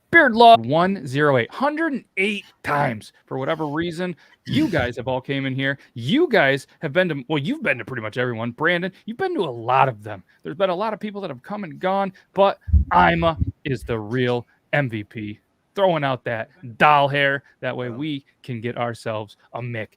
Beardlaw 108, 108 times for whatever reason. You guys have all came in here. You guys have been to, well, you've been to pretty much everyone. Brandon, you've been to a lot of them. There's been a lot of people that have come and gone, but Ima is the real MVP. Throwing out that doll hair. That way we can get ourselves a Mick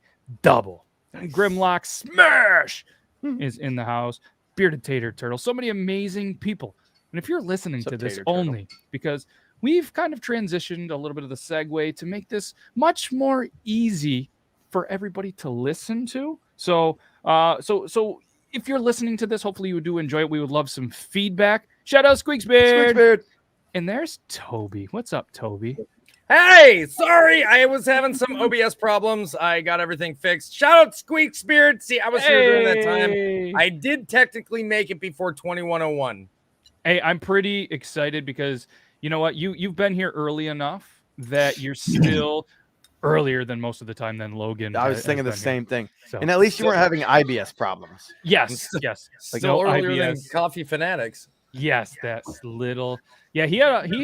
double. And Grimlock Smash is in the house. Bearded Tater Turtle. So many amazing people. And if you're listening to this only because we've kind of transitioned a little bit of the segue to make this much more easy for everybody to listen to. So if you're listening to this, hopefully you do enjoy it. We would love some feedback. Shout out Squeaksbeard. And there's Toby. What's up, Toby? Hey, sorry, I was having some OBS problems. I got everything fixed. Shout out Squeaksbeard. See, I was here during that time. I did technically make it before 2101. Hey, I'm pretty excited because you know what? You've been here early enough that you're still earlier than most of the time than Logan. I was thinking the same thing. So, and at least you weren't having IBS problems. Yes. Like still earlier than Coffee Fanatics. Yes, that's little. Yeah, he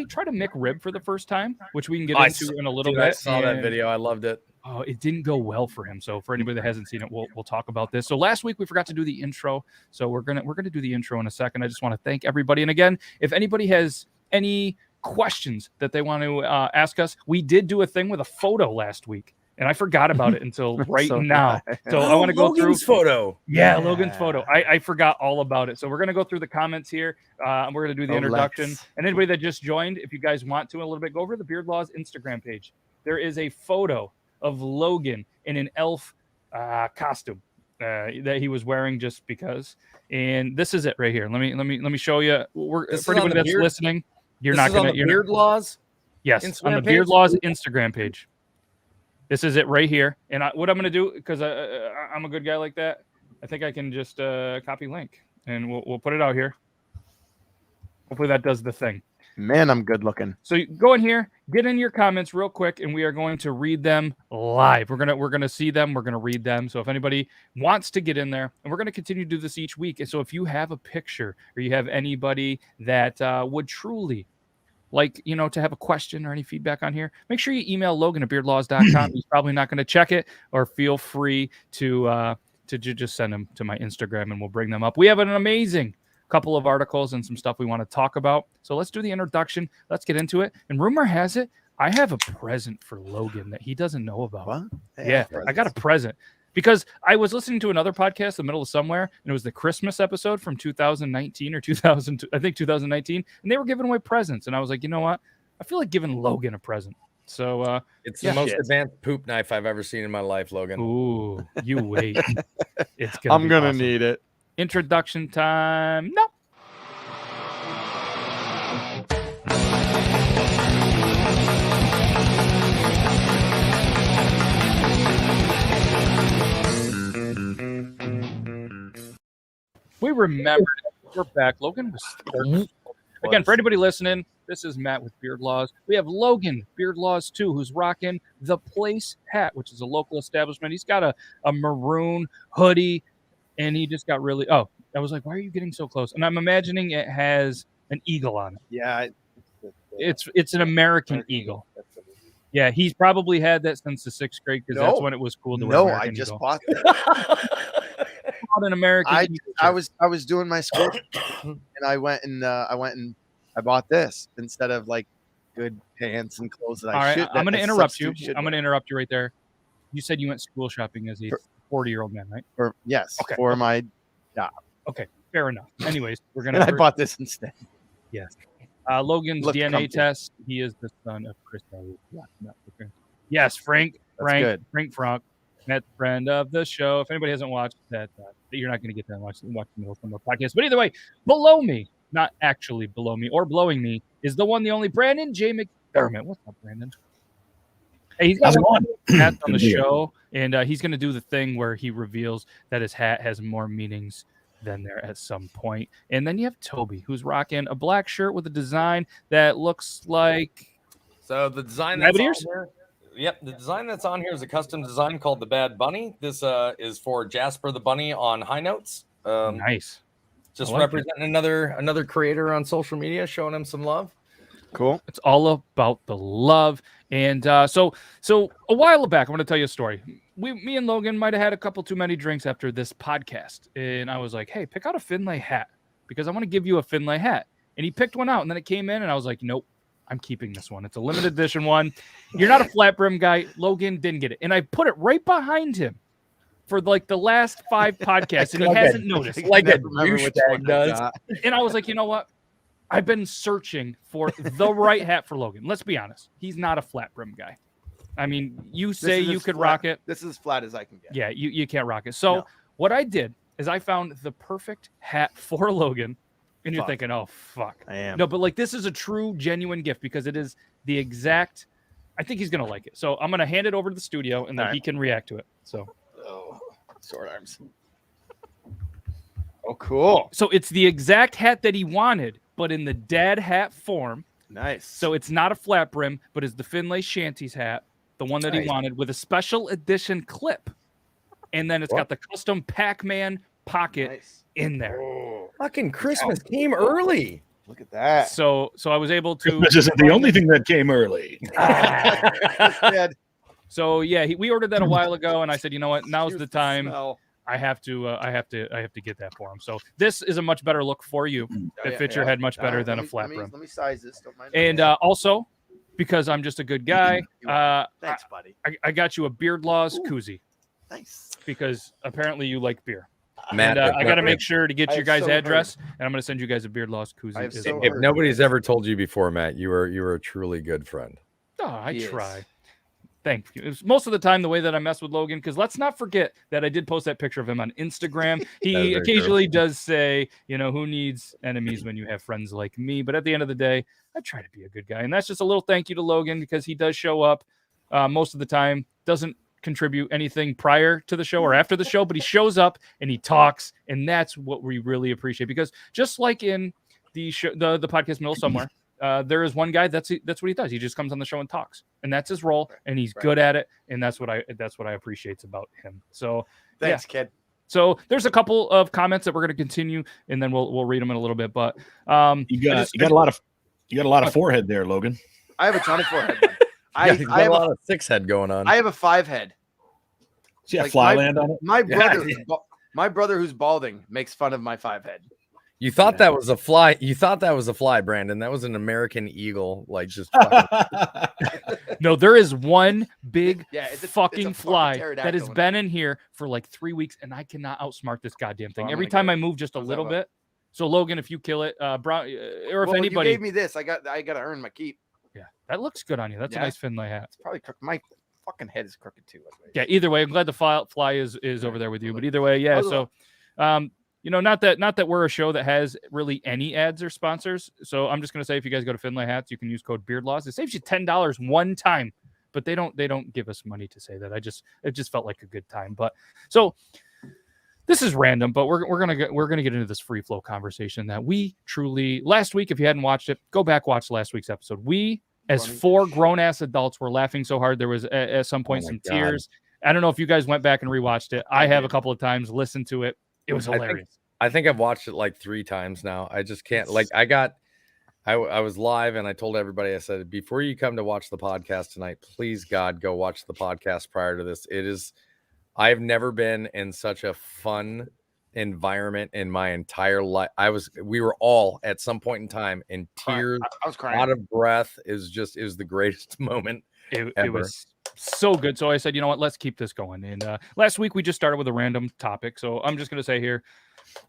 tried a McRib for the first time, which we can get into in a little bit. I saw that video. I loved it. Oh, it didn't go well for him. So for anybody that hasn't seen it, we'll talk about this. So last week we forgot to do the intro. So we're gonna do the intro in a second. I just want to thank everybody. And again, if anybody has any questions that they want to ask us, we did do a thing with a photo last week. And I forgot about it until right now. So I want to go Logan's through photo. Yeah, Logan's photo. I forgot all about it. So we're going to go through the comments here. And we're going to do the introduction. And anybody that just joined, if you guys want to a little bit, go over to the Beard Laws Instagram page. There is a photo of Logan in an elf costume that he was wearing just because. And this is it right here. Let me show you. For anybody that's listening, you're not going to. Beard Laws? Yes, Instagram on the Beard Laws Instagram page. This is it right here. And what I'm going to do, because I'm a good guy like that, I think I can just copy link. And we'll put it out here. Hopefully that does the thing. Man, I'm good looking. So you go in here, get in your comments real quick, and we are going to read them live. We're gonna see them. We're gonna read them. So if anybody wants to get in there, and we're gonna continue to do this each week. And so if you have a picture or you have anybody that would truly like, to have a question or any feedback on here, make sure you email Logan at beardlaws.com. He's probably not going to check it, or feel free to just send them to my Instagram and we'll bring them up. We have an amazing couple of articles and some stuff we want to talk about. So let's do the introduction. Let's get into it. And rumor has it, I have a present for Logan that he doesn't know about. What? Yeah, I got a present. Because I was listening to another podcast in the middle of somewhere, and it was the Christmas episode from 2019 or 2019, and they were giving away presents. And I was like, you know what? I feel like giving Logan a present. So it's the most advanced poop knife I've ever seen in my life, Logan. Ooh, you wait. I'm gonna need it. Introduction time. No. We remembered we're back. Logan was again for anybody listening. This is Matt with Beard Laws. We have Logan Beard Laws 2, who's rocking the Place hat, which is a local establishment. He's got a maroon hoodie, and he just got really. Oh, I was like, why are you getting so close? And I'm imagining it has an eagle on it. Yeah, it's an American eagle. Yeah, he's probably had that since the 6th grade because that's when it was cool to wear. No, I just bought that. An American. I was doing my school, and I went and I bought this instead of like good pants and clothes that I should. I'm going to interrupt you. I'm going to interrupt you right there. You said you went school shopping as a 40-year-old man, right? For my job. Okay, fair enough. Anyways, we're gonna. I bought this instead. Yes. Logan's DNA test. He is the son of Chris. Yes, Frank. Matt, friend of the show. If anybody hasn't watched that, you're not going to get that watch the middle from the podcast. But either way, below me, not actually below me or blowing me, is the one, the only Brandon J. McDermott. What's up, Brandon? Hey, he's got a hat on the show, and he's going to do the thing where he reveals that his hat has more meanings than there at some point. And then you have Toby, who's rocking a black shirt with a design that looks like. So the design that's on here. Yep, the design that's on here is a custom design called the Bad Bunny. This is for Jasper the Bunny on High Notes. Nice. Just representing another creator on social media, showing him some love. Cool. It's all about the love. And so a while back, I'm going to tell you a story. Me and Logan might have had a couple too many drinks after this podcast. And I was like, hey, pick out a Finlay hat because I want to give you a Finlay hat. And he picked one out. And then it came in and I was like, nope, I'm keeping this one. It's a limited edition one. You're not a flat brim guy. Logan didn't get it. And I put it right behind him for like the last 5 podcasts. And he hasn't noticed. Like a douchebag does. And I was like, you know what? I've been searching for the right hat for Logan. Let's be honest. He's not a flat brim guy. I mean, you say you could rock it. This is as flat as I can get. Yeah, you can't rock it. So what I did is I found the perfect hat for Logan. And you're thinking, oh, fuck. I am. No, but like this is a true, genuine gift because it is the exact. I think he's going to like it. So I'm going to hand it over to the studio and then he can react to it. So. Oh, sword arms. Oh, cool. So it's the exact hat that he wanted, but in the dad hat form. Nice. So it's not a flat brim, but it's the Finlay Shanties hat, the one that he wanted with a special edition clip. And then it's got the custom Pac-Man pocket in there. Oh, Fucking Christmas came early. look at that. So I was able to. This isn't the only thing that came early. So yeah, we ordered that a while ago, and I said, you know what, now's the time. Smell. I have to get that for him. So this is a much better look for you. It fits your head much better than a flat brim. Let me size this. Don't mind. And also, because I'm just a good guy, thanks, buddy. I got you a Beard Laws koozie Nice. because apparently you like beer. Matt, And I got to make sure to get I your have guys' so address, and I'm going to send you guys a Beard Laws koozie. I have so if nobody's ever told you before, Matt, you were a truly good friend. Oh, I He try. is. Thank you. It's most of the time the way that I mess with Logan, because let's not forget that I did post that picture of him on Instagram. He very occasionally does say, you know, who needs enemies when you have friends like me? But at the end of the day, I try to be a good guy. And that's just a little thank you to Logan because he does show up most of the time, doesn't contribute anything prior to the show or after the show, but he shows up and he talks. And that's what we really appreciate because just like in the show, the podcast Middle Somewhere, there is one guy that's what he does. He just comes on the show and talks, and that's his role, and he's good at it, and that's what I appreciate about him. So Thanks, kid. So there's a couple of comments that we're going to continue, and then we'll read them in a little bit. But you got a lot of forehead there, Logan. I have a ton of forehead. I have a lot of 6 head going on. I have a 5 head. See that fly land on it? My brother who's balding makes fun of my 5 head. You thought that was a fly. You thought that was a fly, Brandon. That was an American eagle. Like just. No, there is one big it's a fucking fly that has pterodactyl been in here for like 3 weeks, and I cannot outsmart this goddamn thing. I'm Every gonna time get I move just a How's that little look? bit. So Logan, if you kill it, Brown, or if Well, anybody, you gave me this. I got to earn my keep. yeah, that looks good on you. That's a Yeah. nice Finlay hat. It's probably crooked. My fucking head is crooked too. Yeah, either way, I'm glad the fly is over there with you. But either way, yeah. So, you know, not that we're a show that has really any ads or sponsors. So I'm just gonna say, if you guys go to Finlay Hats, you can use code BeardLaws. It saves you $10 one time, but they don't give us money to say that. It just felt like a good time. But so this is random, but we're gonna get into this free flow conversation that we truly. Last week, if you hadn't watched it, go back watch last week's episode. We as 4 grown-ass adults were laughing so hard there was at some point some tears. I don't know if you guys went back and rewatched it. I have a couple of times, listened to it. It was hilarious. I think I've watched it like 3 times now. I just can't. Like I was live and I told everybody, I said, before you come to watch the podcast tonight, please God, go watch the podcast prior to this. I've never been in such a fun environment in my entire life. We were all at some point in time in tears, I was crying. out of breath. It was the greatest moment. It was so good. So I said, you know what, let's keep this going. And last week we just started with a random topic. So I'm just going to say here,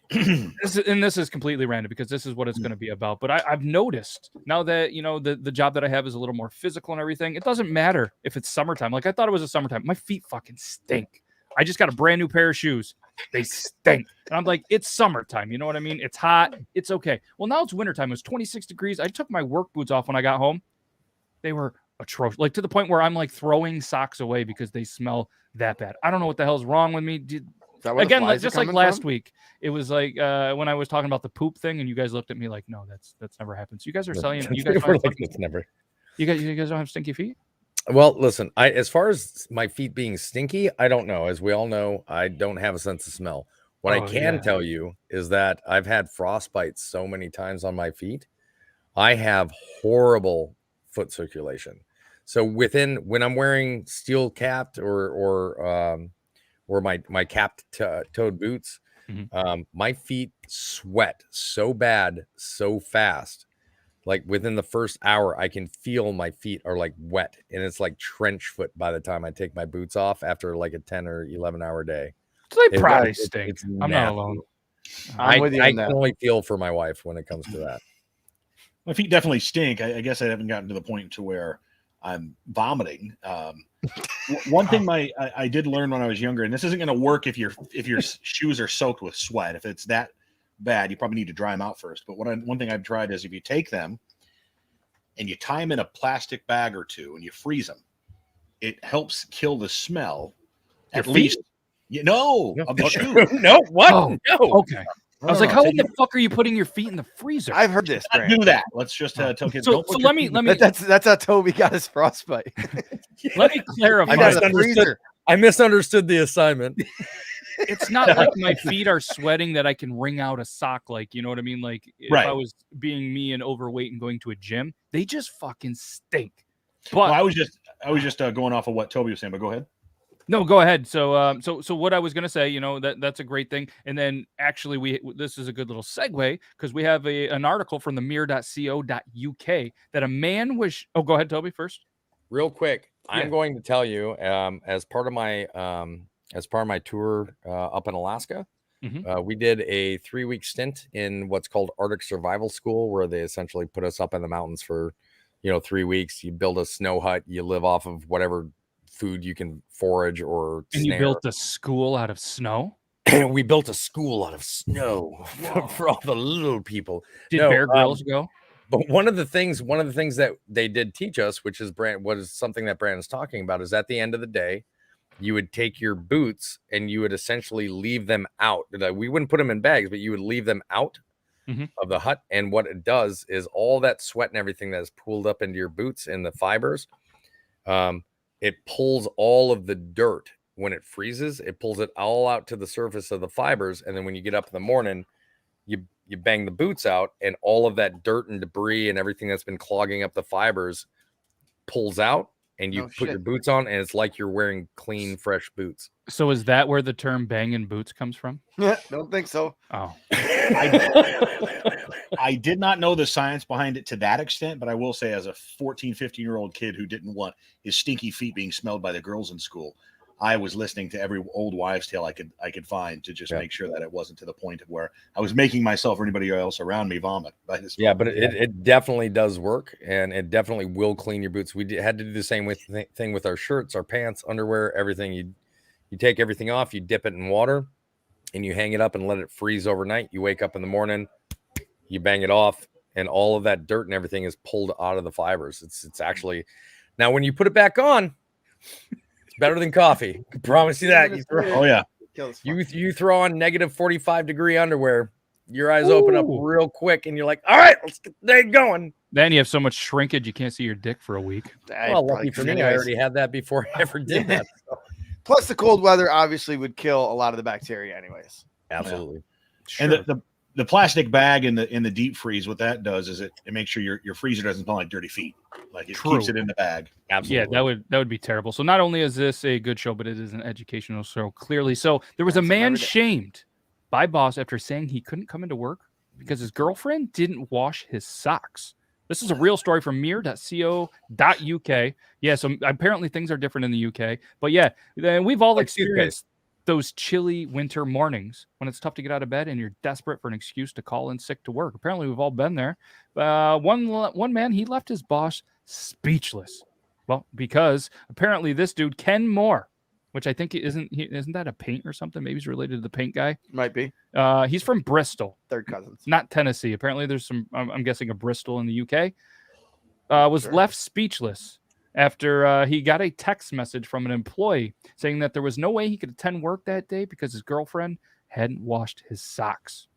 this is completely random because this is what it's going to be about. But I've noticed now that, you know, the job that I have is a little more physical and everything. It doesn't matter if it's summertime. Like I thought it was a summertime. My feet fucking stink. I just got a brand new pair of shoes. They stink. And I'm like, it's summertime. You know what I mean? It's hot. It's okay. Well, now it's wintertime. It was 26 degrees. I took my work boots off when I got home. They were atrocious, like to the point where I'm like throwing socks away because they smell that bad. I don't know what the hell's wrong with me. Again, like, just like last week, it was like when I was talking about the poop thing, and you guys looked at me like, "No, that's never happened." So you guys are selling. You guys We're like, it's never. You guys don't have stinky feet? Well, listen, as far as my feet being stinky, I don't know. As we all know, I don't have a sense of smell. What I can tell you is that I've had frostbite so many times on my feet. I have horrible foot circulation. So when I'm wearing steel capped or my capped toed boots, my feet sweat so bad, so fast. Like within the first hour, I can feel my feet are like wet, and it's like trench foot by the time I take my boots off after like a 10 or 11-hour day. So they probably stink. I'm not nasty. alone. I'm with you I on that. can only feel for my wife when it comes to that. My feet definitely stink. I guess I haven't gotten to the point to where I'm vomiting. One thing I did learn when I was younger, and this isn't going to work if your shoes are soaked with sweat. If it's that bad, you probably need to dry them out first. But one thing I've tried is if you take them and you tie them in a plastic bag or two and you freeze them, it helps kill the smell. Your At feet? least, of the shoe. No, what? Oh, no. Okay. I was like, how in the fuck are you putting your feet in the freezer? I've heard this. Not do that. Let's just tell kids. So don't put your feet in the- That's how Toby got his frostbite. Let me clarify. I got the misunderstood. freezer. I misunderstood the assignment. It's not like my feet are sweating that I can wring out a sock, like, you know what I mean? Like if Right. I was being me and overweight and going to a gym, they just fucking stink. But Well, I was just going off of what Toby was saying, but go ahead. no, go ahead. So so what I was gonna say, that's a great thing. And then actually this is a good little segue because we have an article from the mirror.co.uk that a man was. Oh, go ahead, Toby, first. Real quick, Yeah. I'm going to tell you, as part of my tour up in Alaska, we did a 3-week stint in what's called Arctic Survival School, where they essentially put us up in the mountains for 3 weeks. You build a snow hut, you live off of whatever food you can forage or And snare. you built a school out of snow. We built a school out of snow for all the little people. Did No, Bear Grylls go? But one of the things that they did teach us, which is something that Brandon's talking about, is at the end of the day, you would take your boots and you would essentially leave them out. We wouldn't put them in bags, but you would leave them out of the hut. And what it does is all that sweat and everything that is pooled up into your boots and the fibers, it pulls all of the dirt. When it freezes, it pulls it all out to the surface of the fibers. And then when you get up in the morning, you bang the boots out, and all of that dirt and debris and everything that's been clogging up the fibers pulls out, and you put your boots on, and it's like you're wearing clean, fresh boots. So is that where the term banging boots comes from? Don't think so. Oh, I did not know the science behind it to that extent, but I will say, as a 14, 15-year-old kid who didn't want his stinky feet being smelled by the girls in school, I was listening to every old wives' tale I could find to just make sure that it wasn't to the point of where I was making myself or anybody else around me vomit. But but it definitely does work, and it definitely will clean your boots. We had to do the same thing with our shirts, our pants, underwear, everything. You take everything off, you dip it in water, and you hang it up and let it freeze overnight. You wake up in the morning, you bang it off, and all of that dirt and everything is pulled out of the fibers. It's actually, now when you put it back on, better than coffee. I can promise you that. You throw on negative 45-degree underwear, your eyes open up real quick, and you're like, all right, let's get the day going. Then you have so much shrinkage you can't see your dick for a week. Well, lucky for me, I already had that before I ever did that. So. Plus, the cold weather obviously would kill a lot of the bacteria, anyways. Absolutely. Sure. And the plastic bag in the deep freeze, what that does is it makes sure your freezer doesn't smell like dirty feet. Like it keeps it in the bag. Absolutely. Yeah, that would be terrible. So not only is this a good show, but it is an educational show, clearly. So there was a man shamed by boss after saying he couldn't come into work because his girlfriend didn't wash his socks. This is a real story from mirror.co.uk. Yeah, so apparently things are different in the UK. But yeah, we've all experienced those chilly winter mornings when it's tough to get out of bed and you're desperate for an excuse to call in sick to work. Apparently, we've all been there. One man, he left his boss speechless. Well, because apparently this dude, Ken Moore, which I think isn't that a paint or something? Maybe he's related to the paint guy. Might be. He's from Bristol. Third cousins. Not Tennessee. Apparently there's some, I'm guessing, a Bristol in the UK. Was left speechless after he got a text message from an employee saying that there was no way he could attend work that day because his girlfriend hadn't washed his socks.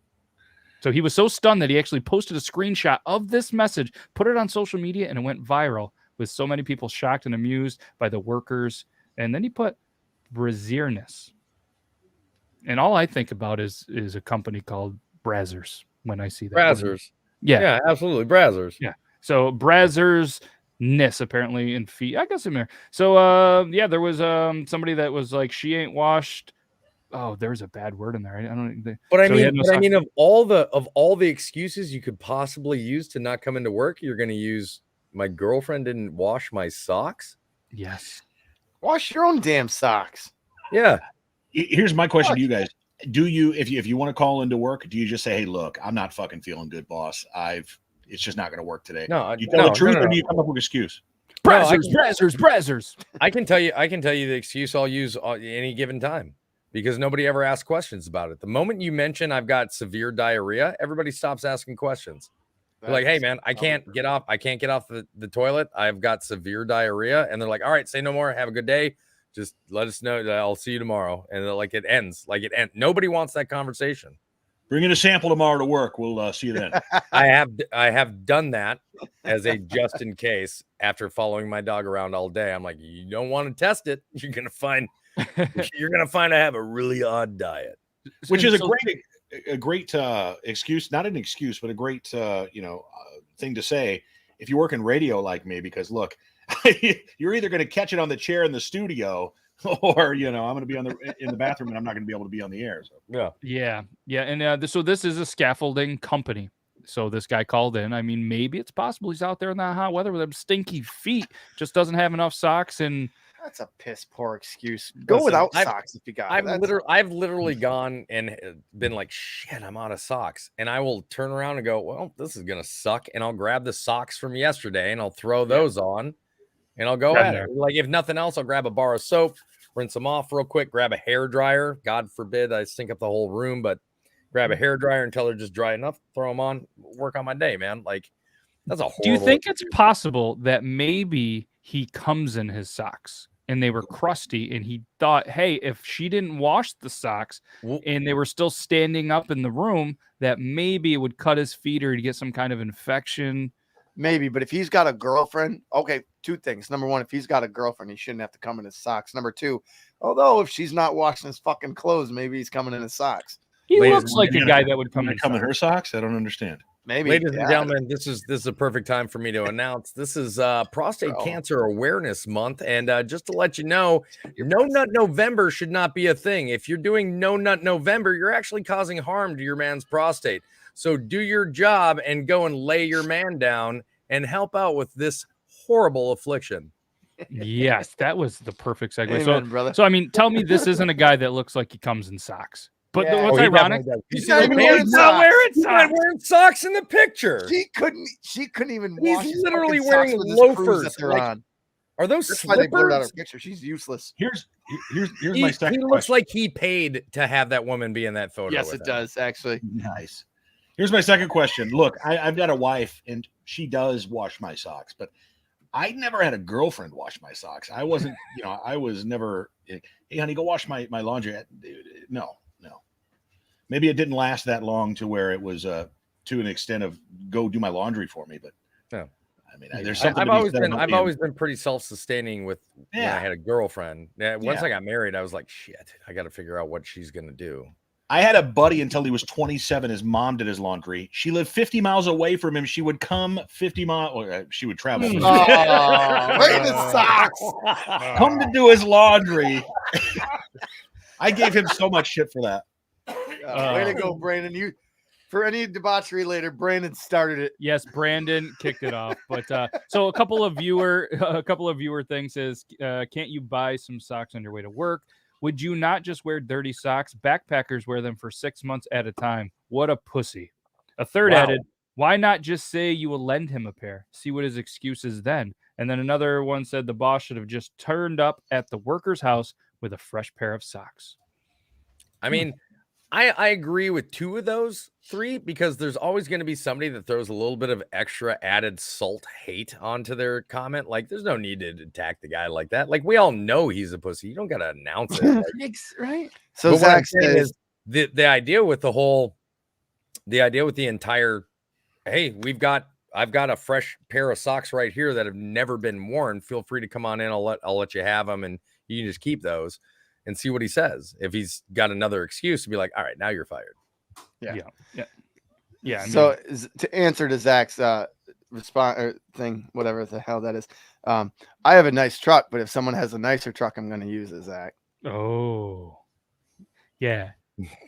So he was so stunned that he actually posted a screenshot of this message, put it on social media, and it went viral with so many people shocked and amused by the workers. And then he put Brazierness. And all I think about is a company called Brazzers when I see that. Brazzers. Yeah. absolutely. Brazzers. Yeah. So Brazzers-ness apparently in feet. I guess in there. So yeah, there was somebody that was like, she ain't washed. Oh, there's a bad word in there. I don't think. But I So he mean, had no socks. of all the excuses you could possibly use to not come into work, you're going to use my girlfriend didn't wash my socks. Yes. Wash your own damn socks. Yeah. Here's my question to you guys. Do you, if you want to call into work, do you just say, hey, look, I'm not fucking feeling good, boss. It's just not going to work today. No, you tell the truth, no. or do you come up with an excuse? Brazzers. I can tell you the excuse I'll use any given time because nobody ever asks questions about it. The moment you mention I've got severe diarrhea, everybody stops asking questions. They're like, hey man, I can't get off the toilet. I've got severe diarrhea. And they're like, all right, say no more. Have a good day. Just let us know that I'll see you tomorrow. And like it ends. Nobody wants that conversation. Bring in a sample tomorrow to work. We'll see you then. I have done that as a just in case after following my dog around all day. I'm like, you don't want to test it. You're gonna find I have a really odd diet. Which is a great excuse, not an excuse, but a great thing to say if you work in radio like me, because look, you're either going to catch it on the chair in the studio or I'm going to be in the bathroom and I'm not going to be able to be on the air. So. Yeah. And so this is a scaffolding company. So this guy called in. I mean, maybe it's possible he's out there in that hot weather with them stinky feet, just doesn't have enough socks. And that's a piss poor excuse. Go without socks if you got. I've literally gone and been like, shit, I'm out of socks, and I will turn around and go, well, this is gonna suck, and I'll grab the socks from yesterday and I'll throw those on, and I'll go at it. Like if nothing else, I'll grab a bar of soap, rinse them off real quick, grab a hair dryer. God forbid I stink up the whole room, but grab a hair dryer until they're just dry enough, throw them on, work on my day, man. Like that's a horrible. Do you think it's possible that maybe he comes in his socks and they were crusty and he thought, hey, if she didn't wash the socks and they were still standing up in the room, that maybe it would cut his feet or he'd get some kind of infection? Maybe, but if he's got a girlfriend, okay, two things. Number one, if he's got a girlfriend, he shouldn't have to come in his socks. Number two, although if she's not washing his fucking clothes, maybe he's coming in his socks. He looks like a guy that would come in her socks. I don't understand. Maybe. Ladies and gentlemen, this is a perfect time for me to announce this is Prostate Cancer Awareness Month, and just to let you know, No Nut November should not be a thing. If you're doing No Nut November, you're actually causing harm to your man's prostate. So do your job and go and lay your man down and help out with this horrible affliction. Yes, that was the perfect segue. Amen, brother. So I mean, tell me this isn't a guy that looks like he comes in socks. But what's he ironic? He's not even wearing He's not wearing socks in the picture. She couldn't even. He's literally wearing loafers. Are those That's slippers? why they blurred out her picture. She's useless. Here's my second. He looks like he paid to have that woman be in that photo. Yes, it does actually. Nice. Here's my second question. Look, I've got a wife and she does wash my socks, but I never had a girlfriend wash my socks. I wasn't, I was never, hey, honey, go wash my laundry. No. Maybe it didn't last that long to where it was to an extent of go do my laundry for me. But yeah, I mean, there's something. I've always been pretty self-sustaining with when I had a girlfriend. Once I got married, I was like, shit, I got to figure out what she's gonna do. I had a buddy until he was 27. His mom did his laundry. She lived 50 miles away from him. She would come 50 miles. Or she would travel. Look at his socks. Come to do his laundry. I gave him so much shit for that. Way to go, Brandon. For any debauchery later, Brandon started it. Yes, Brandon kicked it off. But so a couple of viewer things is, can't you buy some socks on your way to work? Would you not just wear dirty socks? Backpackers wear them for 6 months at a time. What a pussy. A third added, why not just say you will lend him a pair? See what his excuse is then. And then another one said the boss should have just turned up at the worker's house with a fresh pair of socks. I mean, I agree with two of those three because there's always going to be somebody that throws a little bit of extra added salt hate onto their comment. Like, there's no need to attack the guy like that. Like, we all know he's a pussy. You don't got to announce it. Like, right? So Zach says the idea with the entire, hey, I've got a fresh pair of socks right here that have never been worn. Feel free to come on in. I'll let you have them, and you can just keep those. And see what he says. If he's got another excuse to be like, all right, now you're fired. Yeah. Yeah. I mean, So to answer to Zach's response or thing, whatever the hell that is, I have a nice truck, but if someone has a nicer truck, I'm going to use it, Zach. oh, yeah.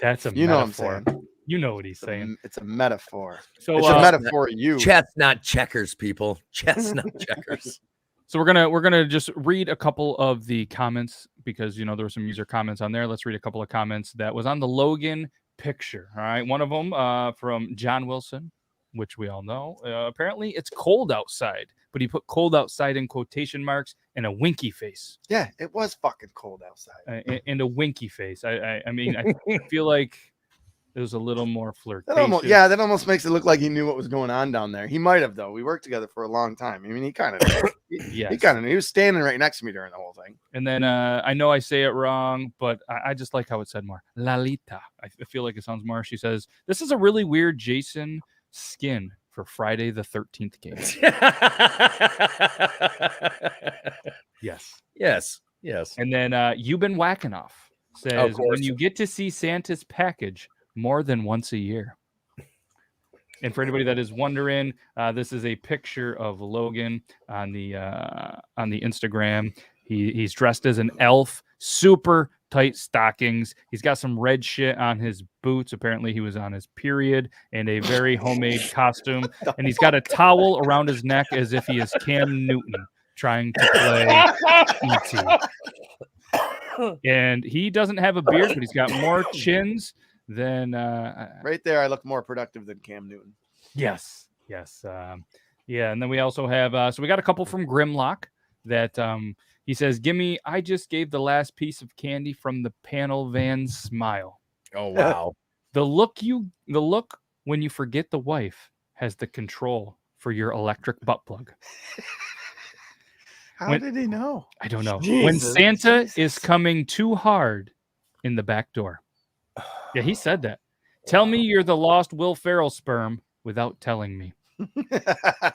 That's a You know what I'm metaphor. saying? You know what he's saying. It's a metaphor. So It's a metaphor. You. Chestnut checkers, people. Chestnut checkers. So we're gonna just read a couple of the comments because there were some user comments on there. Let's read a couple of comments that was on the Logan picture. All right, one of them from John Wilson, which we all know. Apparently, it's cold outside, but he put "cold outside" in quotation marks and a winky face. Yeah, it was fucking cold outside. And a winky face. I mean, I feel like it was a little more flirtatious. That almost makes it look like he knew what was going on down there. He might have, though. We worked together for a long time. I mean, he kind of knew. He kind of knew. He was standing right next to me during the whole thing. And then I know I say it wrong, but I just like how it said more. Lalita. I feel like it sounds more. She says, "This is a really weird Jason skin for Friday the 13th game." Yes. And then You've Been Whacking Off says, "When you get to see Santa's package more than once a year." And for anybody that is wondering, this is a picture of Logan on the Instagram. He's dressed as an elf, super tight stockings. He's got some red shit on his boots. Apparently, he was on his period, and a very homemade costume. And he's got a towel around his neck as if he is Cam Newton trying to play E.T. And he doesn't have a beard, but he's got more chins than right there. I look more productive than Cam Newton. Yes. And then we also have so we got a couple from Grimlock that he says, I just gave the last piece of candy from the panel van smile. Oh wow. The look when you forget the wife has the control for your electric butt plug. How did he know? I don't know. Jesus. When Santa is coming too hard in the back door. Yeah, he said that. Tell me you're the lost Will Ferrell sperm without telling me.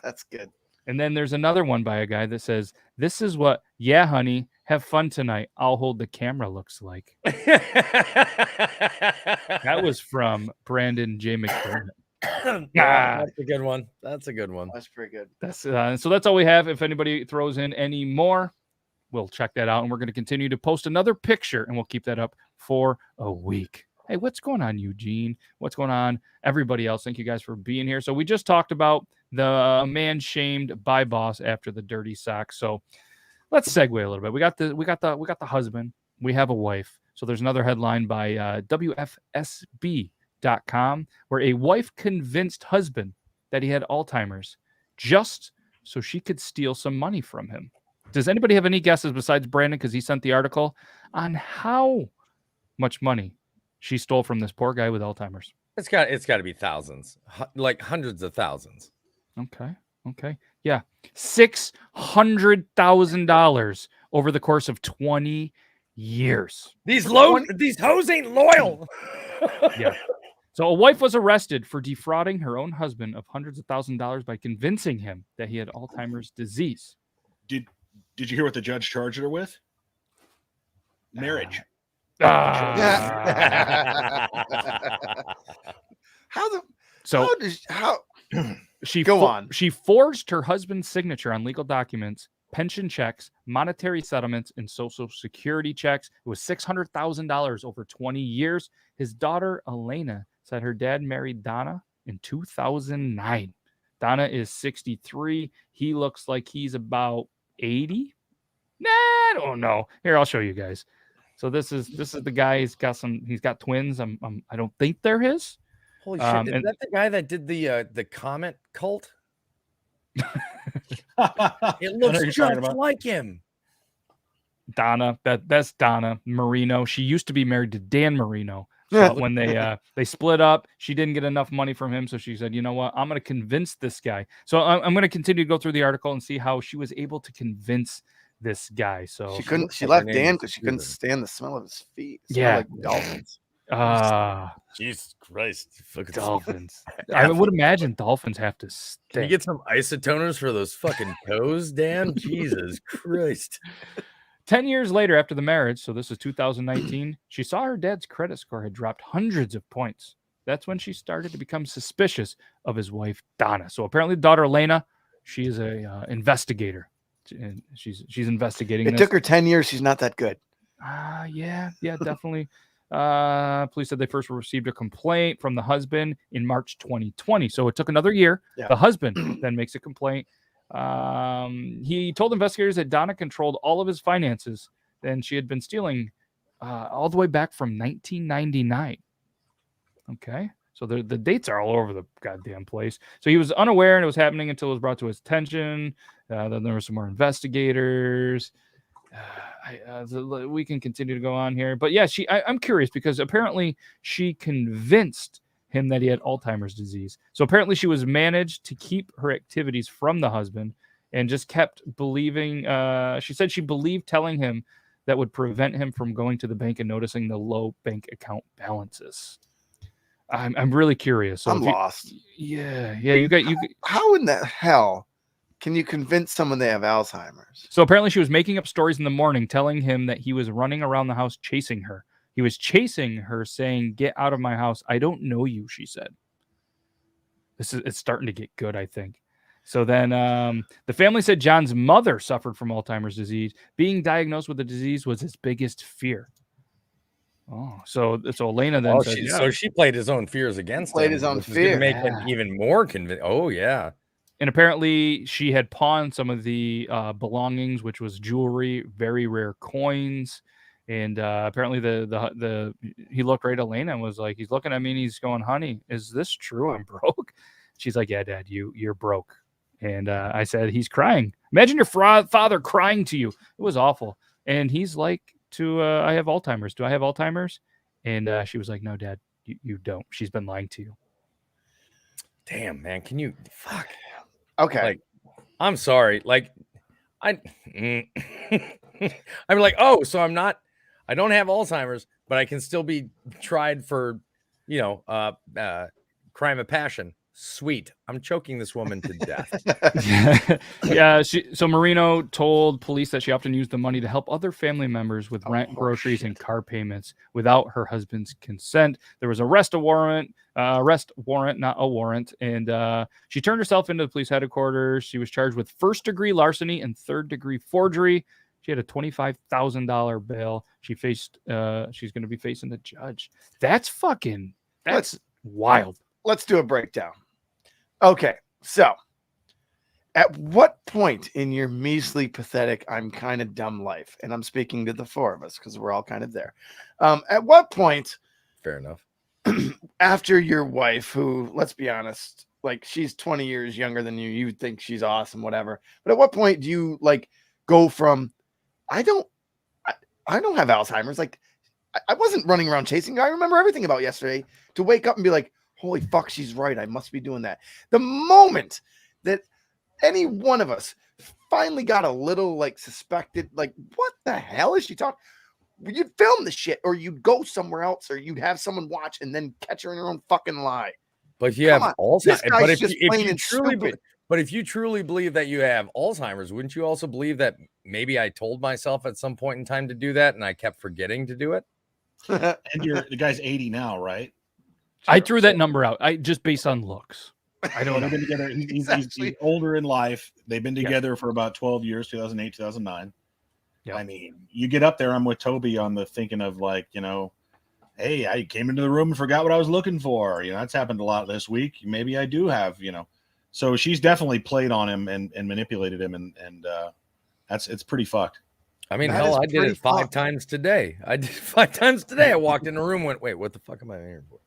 That's good. And then there's another one by a guy that says, "This is what, yeah, honey, have fun tonight. I'll hold the camera looks like." That was from Brandon J. McDermott. That's a good one. That's pretty good. So that's all we have. If anybody throws in any more, we'll check that out. And we're going to continue to post another picture, and we'll keep that up for a week. Hey, what's going on, Eugene? What's going on, everybody else? Thank you guys for being here. So we just talked about the man shamed by boss after the dirty sock. So let's segue a little bit. We got the husband. We have a wife. So there's another headline by WFSB.com where a wife convinced husband that he had Alzheimer's just so she could steal some money from him. Does anybody have any guesses besides Brandon, because he sent the article, on how much money she stole from this poor guy with Alzheimer's? It's got to be thousands, like hundreds of thousands. Okay. Yeah. $600,000 over the course of 20 years. These hoes ain't loyal. Yeah. So a wife was arrested for defrauding her own husband of hundreds of thousands of dollars by convincing him that he had Alzheimer's disease. Did you hear what the judge charged her with? Marriage. How she go on? She forged her husband's signature on legal documents, pension checks, monetary settlements, and social security checks. It was $600,000 over 20 years. His daughter Elena said her dad married Donna in 2009. Donna is 63. He looks like he's about 80. Nah, I don't know. Here, I'll show you guys. So this is the guy. He's got twins. I don't think they're his. Holy shit! Is that the guy that did the comment cult? It looks just like him. Donna. That's Donna Marino. She used to be married to Dan Marino. So when they split up, she didn't get enough money from him, so she said, "You know what? I'm going to convince this guy." So I'm going to continue to go through the article and see how she was able to convince this guy. So she left Dan because she couldn't stand the smell of his feet. Yeah, like dolphins. Jesus Christ, dolphins. I would imagine dolphins have to stink. Can you get some isotoners for those fucking toes, Dan? Jesus Christ. 10 years later, after the marriage, so this is 2019, she saw her dad's credit score had dropped hundreds of points. that's when she started to become suspicious of his wife, Donna. So apparently, daughter Elena, she is a investigator. And she's investigating It this. took her 10 years. She's not that good. Yeah, definitely. Police said they first received a complaint from the husband in March 2020. So it took another year. Yeah. The husband then makes a complaint. He told investigators that Donna controlled all of his finances, and she had been stealing all the way back from 1999. Okay. So the dates are all over the goddamn place. So he was unaware and it was happening until it was brought to his attention. Then there were some more investigators. We can continue to go on here. But yeah, I'm curious because apparently she convinced him that he had Alzheimer's disease. So apparently she was managed to keep her activities from the husband and just kept believing. She said she believed telling him that would prevent him from going to the bank and noticing the low bank account balances. I'm really curious. So I'm lost. Yeah. You got. How in the hell can you convince someone they have Alzheimer's? So apparently she was making up stories in the morning, telling him that he was running around the house chasing her. He was chasing her, saying, "Get out of my house. I don't know you," she said. It's starting to get good, I think. So then the family said John's mother suffered from Alzheimer's disease. Being diagnosed with the disease was his biggest fear. Oh, so Elena then said, so she played his own fears against him. Played his own fear. Make him even more convinced. Oh, yeah. And apparently she had pawned some of the belongings, which was jewelry, very rare coins. And apparently he looked right at Elena and was like, he's looking at me and he's going, "Honey, is this true? I'm broke." She's like, "Yeah, Dad, you're broke." And I said, "He's crying. Imagine your father crying to you." It was awful. And he's like, I have Alzheimer's. Do I have Alzheimer's? And she was like, "No, Dad, you don't. She's been lying to you." Damn, man. Can you fuck? Okay. Like, I'm sorry. Like, I'm like, oh, so I don't have Alzheimer's, but I can still be tried for, crime of passion. Sweet. I'm choking this woman to death. Yeah. So Marino told police that she often used the money to help other family members with rent, groceries, and car payments without her husband's consent. There was arrest warrant, not a warrant. And she turned herself into the police headquarters. She was charged with first-degree larceny and third-degree forgery. She had a $25,000 bail. She's going to be facing the judge. That's wild. Let's do a breakdown. Okay, so at what point in your measly, pathetic, I'm kind of dumb life, and I'm speaking to the four of us because we're all kind of there. At what point, fair enough, after your wife, who, let's be honest, like she's 20 years younger than you think she's awesome, whatever. But at what point do you like go from, I don't have Alzheimer's, like I wasn't running around chasing, I remember everything about yesterday, to wake up and be like, holy fuck, she's right. I must be doing that. The moment that any one of us finally got a little like suspected, like, what the hell is she talking? You'd film the shit, or you'd go somewhere else, or you'd have someone watch and then catch her in her own fucking lie. But you have Alzheimer's. But if you truly believe that you have Alzheimer's, wouldn't you also believe that maybe I told myself at some point in time to do that and I kept forgetting to do it? And the guy's 80 now, right? I threw that number out. Just based on looks. I don't know. They've been together. He's older in life. They've been together for about 12 years, 2008, 2009. Yeah. I mean, you get up there, I'm with Toby on the thinking of like, hey, I came into the room and forgot what I was looking for. That's happened a lot this week. Maybe I do have, So she's definitely played on him and manipulated him. And it's pretty fucked. I mean, hell, I did it 5 times today. I walked in the room and went, wait, what the fuck am I here for?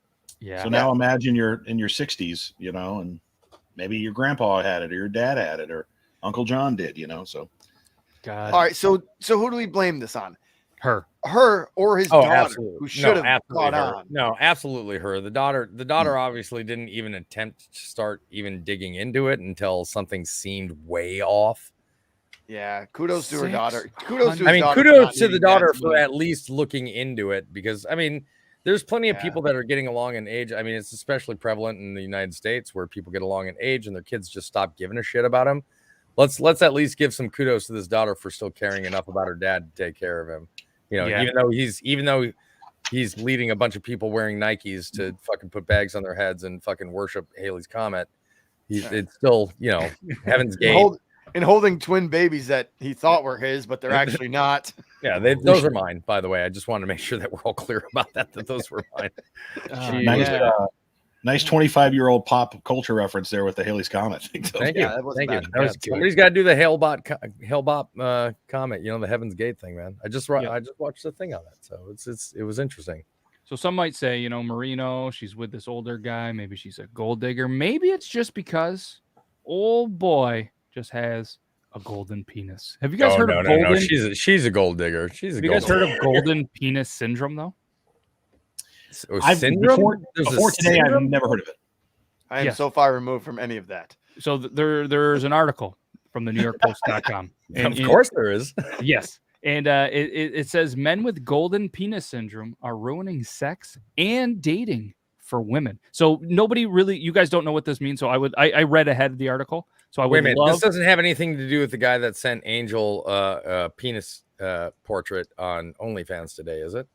Yeah. So now imagine you're in your 60s, and maybe your grandpa had it, or your dad had it, or Uncle John did, So. God. All right. So who do we blame this on? Her or his daughter, absolutely. who should have caught her. on. No, absolutely her. The daughter obviously didn't even attempt to start even digging into it until something seemed way off. Yeah, kudos to her daughter. Kudos to the daughter for at least looking into it, because there's plenty of people that are getting along in age. I mean, it's especially prevalent in the United States where people get along in age and their kids just stop giving a shit about them. Let's at least give some kudos to this daughter for still caring enough about her dad to take care of him. Even though he's leading a bunch of people wearing Nikes to fucking put bags on their heads and fucking worship Haley's Comet. It's still, you know, Heaven's Gate. And holding twin babies that he thought were his, but they're actually not. Yeah, those are mine, by the way. I just wanted to make sure that we're all clear about that those were mine. Nice 25-year-old pop culture reference there with the Haley's Comet. Thank you. Somebody's got to do the Hale-Bop Comet, you know, the Heaven's Gate thing, man. I just watched the thing on that, so it was interesting. So some might say, you know, Marino, she's with this older guy. Maybe she's a gold digger. Maybe it's just because old boy just has a golden penis. Have you guys heard of golden? No. She's a gold digger. Have you guys heard of golden penis syndrome, though? Before today, I've never heard of it. I am so far removed from any of that. So there's an article from the NewYorkPost.com. Of course there is. Yes. And it says men with golden penis syndrome are ruining sex and dating for women. So nobody really, you guys don't know what this means. So I read ahead of the artitle. So I would wait a minute. This doesn't have anything to do with the guy that sent Angel penis portrait on OnlyFans today, is it?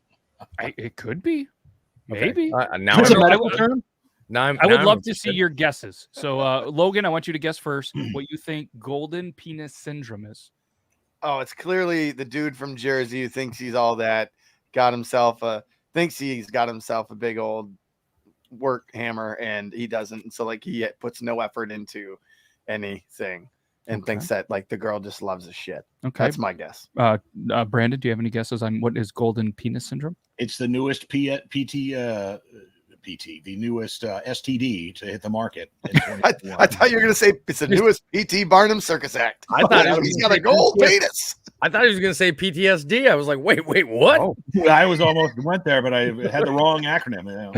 It could be. Maybe. Now it's a medical term. I would love to see your guesses. So Logan, I want you to guess first what you think golden penis syndrome is. Oh, it's clearly the dude from Jersey who thinks he's all that, thinks he's got himself a big old work hammer, and he doesn't. And so like he puts no effort into anything and thinks that like the girl just loves his shit. Okay. That's my guess. Brandon, do you have any guesses on what is golden penis syndrome? It's the newest the newest STD to hit the market. I thought you were going to say it's the newest P.T. Barnum Circus Act. I thought he's got a gold penis. I thought he was going to say PTSD. I was like, wait, what? Oh, I was almost went there, but I had the wrong acronym. You know.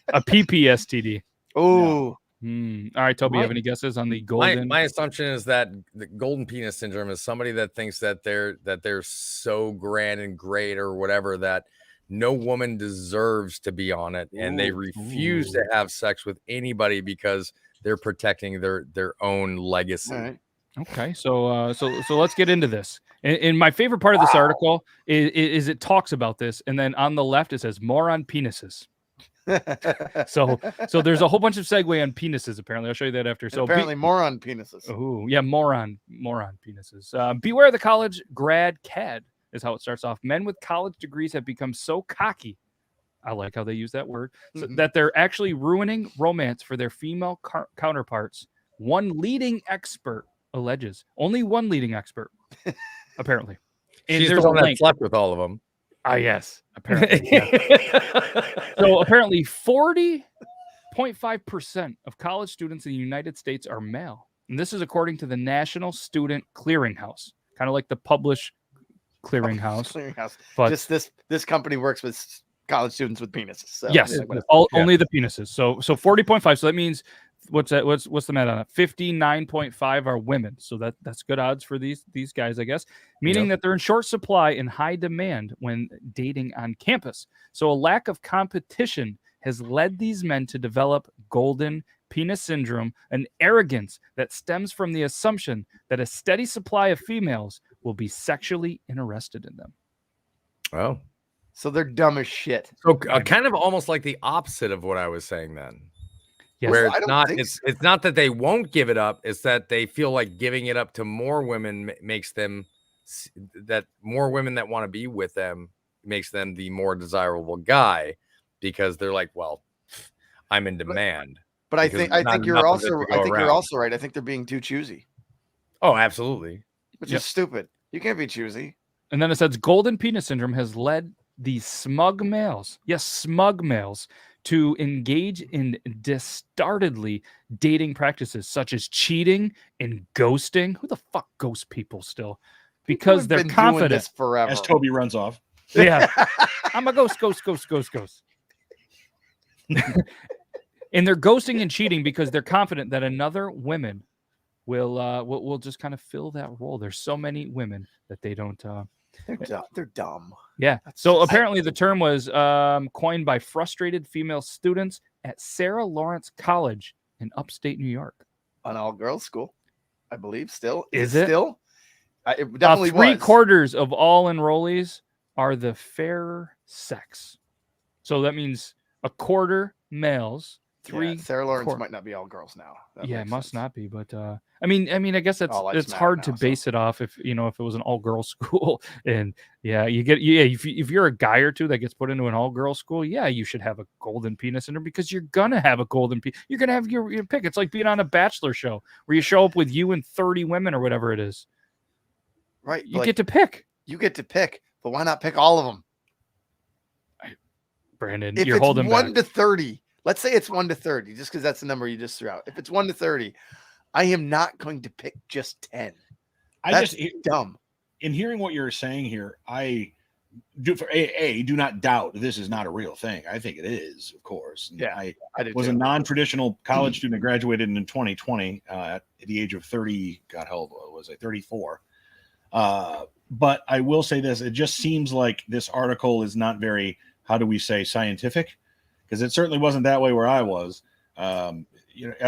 A PPSTD. Oh. All right, Toby, you have any guesses on the golden? My assumption is that the golden penis syndrome is somebody that thinks that they're so grand and great or whatever that no woman deserves to be on it, and they refuse to have sex with anybody because they're protecting their own legacy. All right. Okay, so let's get into this. And my favorite part of this article is it talks about this, and then on the left it says more on penises. so there's a whole bunch of segue on penises. Apparently, I'll show you that after. So apparently, more on penises. Oh yeah, more on penises. Beware the college grad cad is how it starts off. Men with college degrees have become so cocky. I like how they use that word, that they're actually ruining romance for their female counterparts. One leading expert alleges. Only one leading expert, apparently. And she's the one that slept with all of them. Yes, apparently. Yeah. So apparently 40.5% of college students in the United States are male. And this is according to the National Student Clearinghouse, kind of like the Publish Clearinghouse. But just this company works with college students with penises. So yes, only the penises. So 40.5. So that means what's the math on it? 59.5 are women. So that's good odds for these guys, I guess. Meaning that they're in short supply and high demand when dating on campus. So a lack of competition has led these men to develop golden penis syndrome, an arrogance that stems from the assumption that a steady supply of females will be sexually interested in them. Oh. So they're dumb as shit. So kind of almost like the opposite of what I was saying then. Yes. Where it's not that they won't give it up, it's that they feel like giving it up to more women makes them that more women that want to be with them makes them the more desirable guy because they're like, well, I'm in demand. But I think you're also right. I think they're being too choosy. Oh, absolutely. Which is stupid. You can't be choosy. And then it says golden penis syndrome has led these smug males, to engage in dastardly dating practices such as cheating and ghosting. Who the fuck ghosts people still? Because they're confident. Forever. As Toby runs off. Yeah. I'm a ghost. And they're ghosting and cheating because they're confident that another woman will just kind of fill that role. There's so many women that they don't. They're dumb. Yeah. So apparently the term was coined by frustrated female students at Sarah Lawrence College in upstate New York. An all-girls school, I believe. Still, is it still? It definitely was. 3/4 of all enrollees are the fair sex. So that means a quarter males, three. Sarah Lawrence quar- might not be all girls now. That yeah, it makes must sense. not be, but I mean, I guess that's All lives it's matter hard to now, so. base it off if if it was an all girls school, and if you're a guy or two that gets put into an all girls school, yeah, you should have a golden penis in there because you're gonna have a golden penis. You're gonna have your pick. It's like being on a bachelor show where you show up with you and 30 women or whatever it is. Right. You get to pick. You get to pick, but why not pick all of them? Brandon, If you're it's holding 1 back. to 30, let's say it's 1 to 30, just because that's the number you just threw out. If it's 1 to 30, I am not going to pick just 10. That's dumb. In hearing what you're saying here, I do do not doubt this is not a real thing. I think it is, of course. Yeah, I did was too. a non-traditional college student. I graduated in 2020 at the age of 30. God, how old was I? 34. But I will say this: it just seems like this article is not very, how do we say, scientific? Because it certainly wasn't that way where I was. I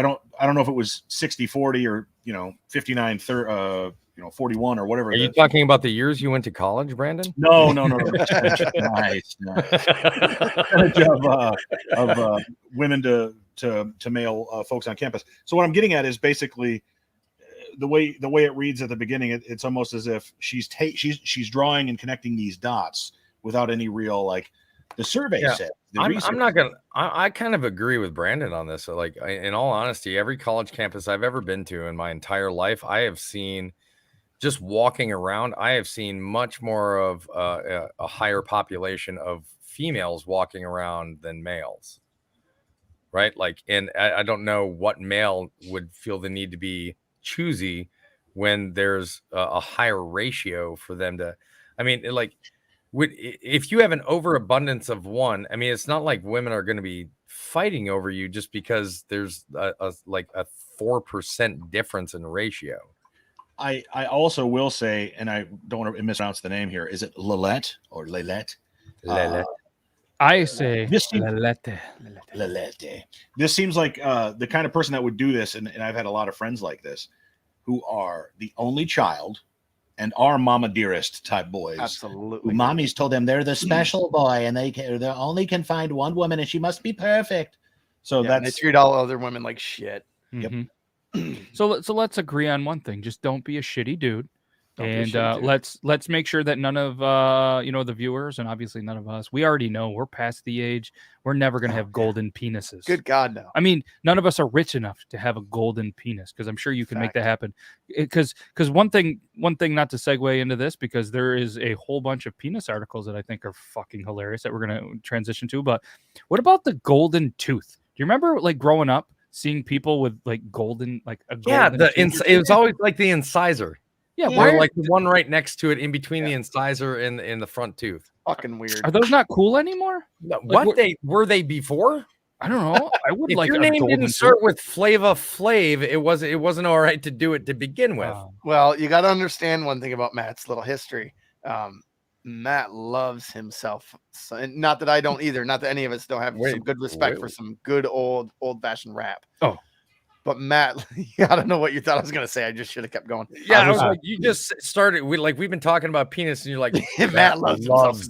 don't know if it was 60-40 or 59 41 or whatever. Are you talking about the years you went to college, Brandon? No. Nice. Percentage of women to male folks on campus. So what I'm getting at is basically the way it reads at the beginning. It's almost as if she's drawing and connecting these dots without any real, like, the survey said. I'm not gonna. I kind of agree with Brandon on this. So, like, in all honesty, every college campus I've ever been to in my entire life, I have seen, just walking around, I have seen much more of a higher population of females walking around than males. Right? Like, and I don't know what male would feel the need to be choosy when there's a higher ratio for them to. I mean, if you have an overabundance of one, I mean, it's not like women are going to be fighting over you just because there's a 4% difference in ratio. I also will say, and I don't want to mispronounce the name here. Is it Lilette or Lilette? I say Lilette. This seems like the kind of person that would do this, and I've had a lot of friends like this, who are the only child and are mama dearest type boys. Absolutely. Mommy's told them they're the special boy, and they only can find one woman, and she must be perfect. So they treat all other women like shit. Mm-hmm. Yep. So let's agree on one thing: just don't be a shitty dude. And let's make sure that none of the viewers, and obviously none of us, we already know we're past the age. We're never going to have golden penises. Good God, no. I mean, none of us are rich enough to have a golden penis, because I'm sure you can make that happen. Because one thing, not to segue into this, because there is a whole bunch of penis articles that I think are fucking hilarious that we're going to transition to. But what about the golden tooth? Do you remember, like, growing up, seeing people with, like, golden, like a golden tooth? It was always like the incisor. Yeah, or like the one right next to it, in between the incisor and in the front tooth. Fucking weird. Are those not cool anymore? What were they before? I don't know. I would if like your a name golden didn't start with Flava Flav, it wasn't all right to do it to begin with. Well, you got to understand one thing about Matt's little history. Matt loves himself. Not that I don't either. Not that any of us don't have some good respect for some good old-fashioned rap. Oh. But Matt, I don't know what you thought I was going to say. I just should have kept going. Yeah, I was like, you just started. We've been talking about penis, and you're like, Matt loves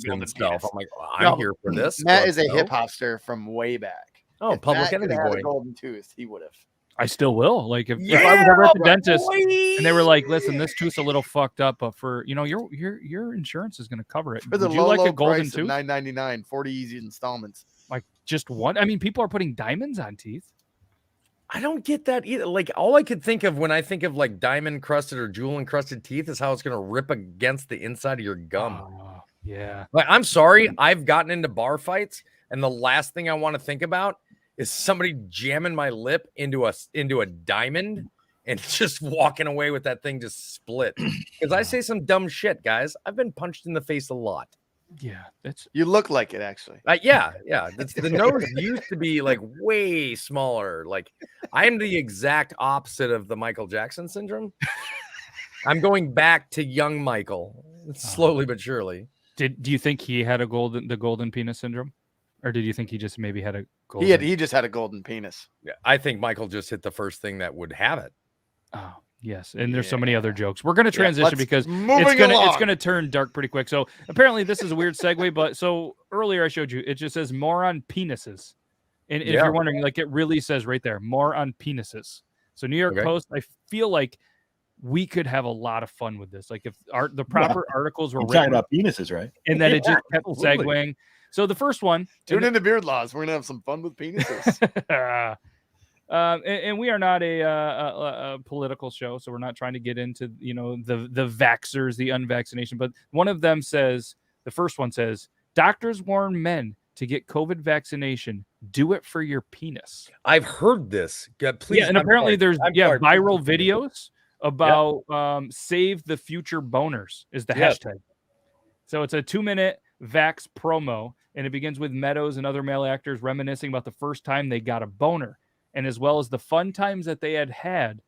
himself. I'm like, I'm here for this. Matt is a hip hopster from way back. Oh, Public Enemy boy. A golden tooth, he would have. I still will. Like if I was ever at the dentist and they were like, "Listen, this tooth's a little fucked up, but for your insurance is going to cover it." For the low golden tooth, $9.99, 40 easy installments. Like just one. I mean, people are putting diamonds on teeth. I don't get that either. Like, all I could think of when I think of like diamond crusted or jewel encrusted teeth is how it's going to rip against the inside of your gum. Oh, yeah. Like, I'm sorry, I've gotten into bar fights, and the last thing I want to think about is somebody jamming my lip into a diamond and just walking away with that thing just split. Because I say some dumb shit, guys. I've been punched in the face a lot. Yeah, you look like it actually. Yeah. The nose used to be like way smaller. Like, I'm the exact opposite of the Michael Jackson syndrome. I'm going back to young Michael, slowly but surely. Do you think he had the golden penis syndrome, or did you think he just maybe had a golden? He just had a golden penis. Yeah, I think Michael just hit the first thing that would have it. Oh Yes, and there's so many other jokes. We're going to transition let's because moving it's along. going to turn dark pretty quick. So apparently this is a weird segue, but so earlier I showed you, it just says more on penises. And if you're wondering, like it really says right there, more on penises. So New York Post, I feel like we could have a lot of fun with this. Like if the proper articles were talking about penises, right? And then it just kept segueing. So the first one. Tune into Beard Laws. We're going to have some fun with penises. And we are not a political show, so we're not trying to get into the vaxxers, the unvaccination. But one of them says, the first one says, doctors warn men to get COVID vaccination. Do it for your penis. I've heard this. Please, and apparently there's viral videos about save the future boners is the hashtag. So it's a 2-minute vax promo, and it begins with Meadows and other male actors reminiscing about the first time they got a boner, and as well as the fun times that they had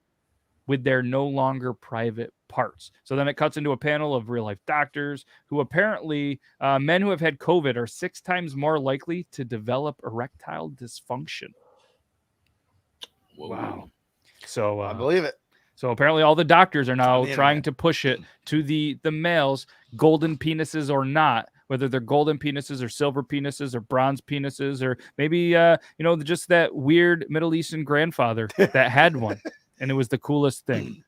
with their no longer private parts. So then it cuts into a panel of real-life doctors who apparently, men who have had COVID are 6 times more likely to develop erectile dysfunction. Whoa. Wow. So I believe it. So apparently all the doctors are now trying to push it to the males, golden penises or not, whether they're golden penises or silver penises or bronze penises, or maybe, just that weird Middle Eastern grandfather that had one. And it was the coolest thing.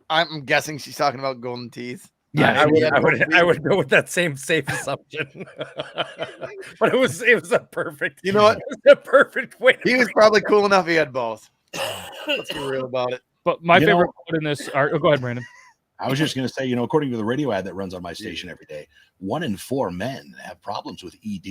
I'm guessing she's talking about golden teeth. Yeah, I would go with that same safe assumption. But it was a perfect. You know what? It was a perfect way. He was probably cool enough. He had both. Let's be real about it. But my favorite quote in this art. Go ahead, Brandon. I was just going to say, according to the radio ad that runs on my station every day, 1 in 4 men have problems with ED.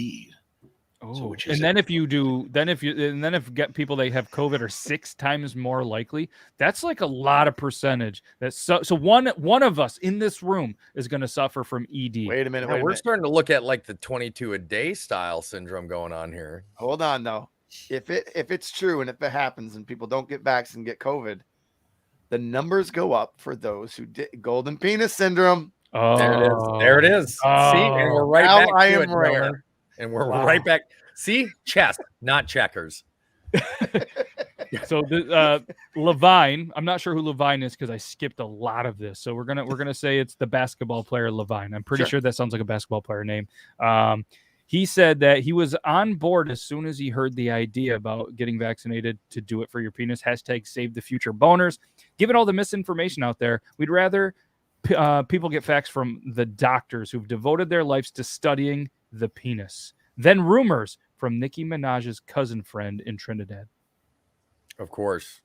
Oh, and then if people that have COVID are 6 times more likely, that's like a lot of percentage. That's so one of us in this room is going to suffer from ED. Wait a minute. We're starting to look at like the 22 a day style syndrome going on here. Hold on, though. If it's true and if it happens and people don't get vaccinated and get COVID, the numbers go up for those who did golden penis syndrome. Oh, there it is. Oh. See, and we're right back I to am it, rare. Dylan. And we're right back. See, chess, not checkers. So Levine, I'm not sure who Levine is because I skipped a lot of this. So we're gonna say it's the basketball player Levine. I'm pretty sure that sounds like a basketball player name. He said that he was on board as soon as he heard the idea about getting vaccinated to do it for your penis. Hashtag save the future boners. Given all the misinformation out there, we'd rather people get facts from the doctors who've devoted their lives to studying the penis than rumors from Nicki Minaj's cousin friend in Trinidad. Of course.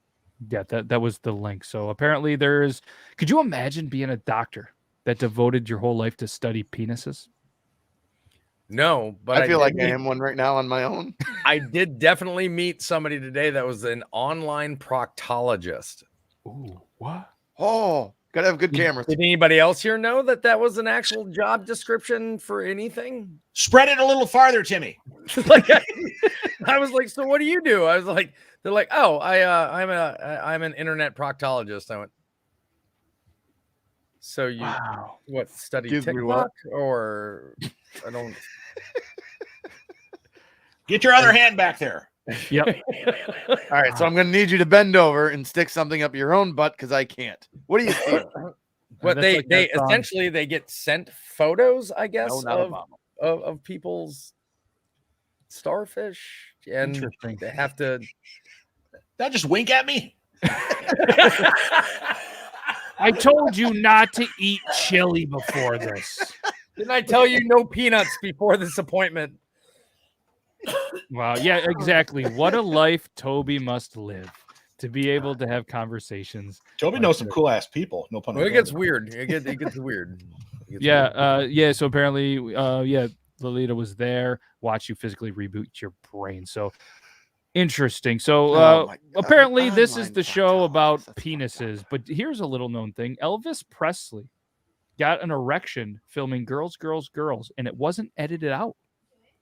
Yeah, that was the link. So apparently could you imagine being a doctor that devoted your whole life to study penises? No, but I feel like I am one right now on my own. I did definitely meet somebody today that was an online proctologist. Ooh, what? Oh, gotta have good cameras. Did anybody else here know that was an actual job description for anything? Spread it a little farther, Timmy. Like I was like, so what do you do? I was like, they're like, oh, I'm an internet proctologist. I went, so you study TikTok or I don't. Get your other hand back there. Yep. All right, so I'm going to need you to bend over and stick something up your own butt because I can't. What do you think? But they essentially they get sent photos, I guess, of people's starfish, and they have to. Did that just wink at me? I told you not to eat chili before this. Didn't I tell you no peanuts before this appointment? Wow. Yeah, exactly. What a life Toby must live to be able to have conversations. Toby knows some cool ass people. No pun intended. It gets weird. It gets weird. Yeah. So apparently, Lolita was there. Watch you physically reboot your brain. So interesting. So apparently, this is the show about penises. But here's a little known thing: Elvis Presley got an erection filming Girls, Girls, Girls, and it wasn't edited out.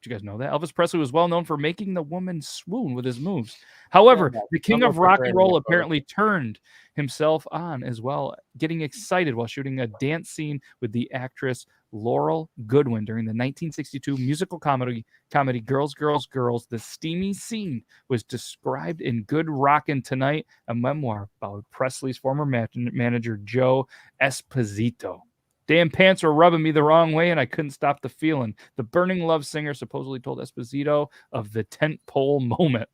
Did you guys know that? Elvis Presley was well known for making the woman swoon with his moves. However, the king of rock and roll apparently turned himself on as well, getting excited while shooting a dance scene with the actress Laurel Goodwin during the 1962 musical comedy Girls, Girls, Girls. The steamy scene was described in Good Rockin' Tonight, a memoir about Presley's former manager Joe Esposito. Damn pants were rubbing me the wrong way, and I couldn't stop the feeling. The Burning Love singer supposedly told Esposito of the tentpole moment.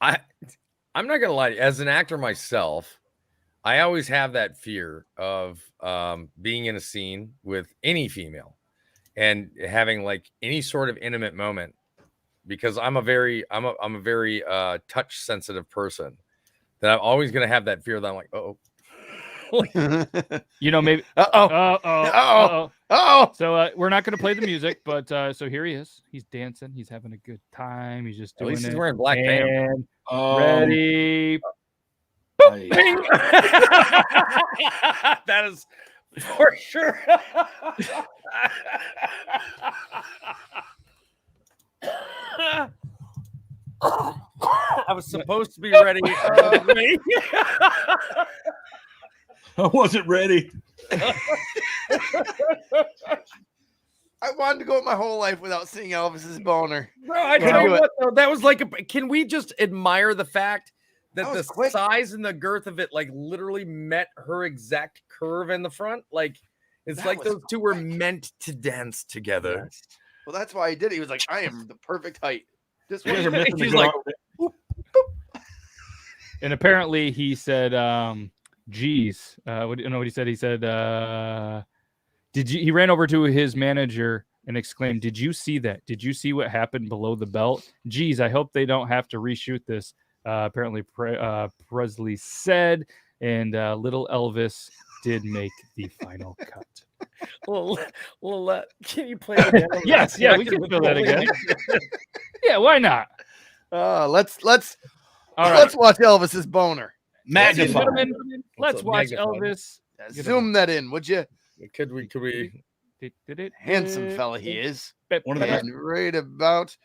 I'm not gonna lie to you. As an actor myself, I always have that fear of being in a scene with any female and having like any sort of intimate moment, because I'm a very touch sensitive person. That I'm always gonna have that fear that I'm like, oh. You know, maybe. Oh. So we're not going to play the music, but so here he is. He's dancing. He's having a good time. He's just At doing least it. he's wearing black pants. Ready? That is for sure. I was supposed to be ready. I wasn't ready. I wanted to go my whole life without seeing Elvis's boner. Bro, I tell you what, though, that was like, can we just admire the fact that the quick. size and the girth of it, like, literally met her exact curve in the front? Like, it's That like was those two were meant to dance together. Well, that's why he did it. He was like, I am the perfect height. Just You guys are wait. missing the He's good like, op- And apparently he said, geez, what do you know what he said? He said, he ran over to his manager and exclaimed, "Did you see that? Did you see what happened below the belt? Geez, I hope they don't have to reshoot this." Apparently Presley said, and little Elvis did make the final cut. Well, can you play it again? Yes, yeah, we can fill that again. Yeah, why not? Let's All right. let's watch Elvis's boner. Ladies and Magnify. gentlemen, let's watch Magnified. Elvis. Zoom that in, would you? Could we? Handsome fella he is. One of the best. And right about.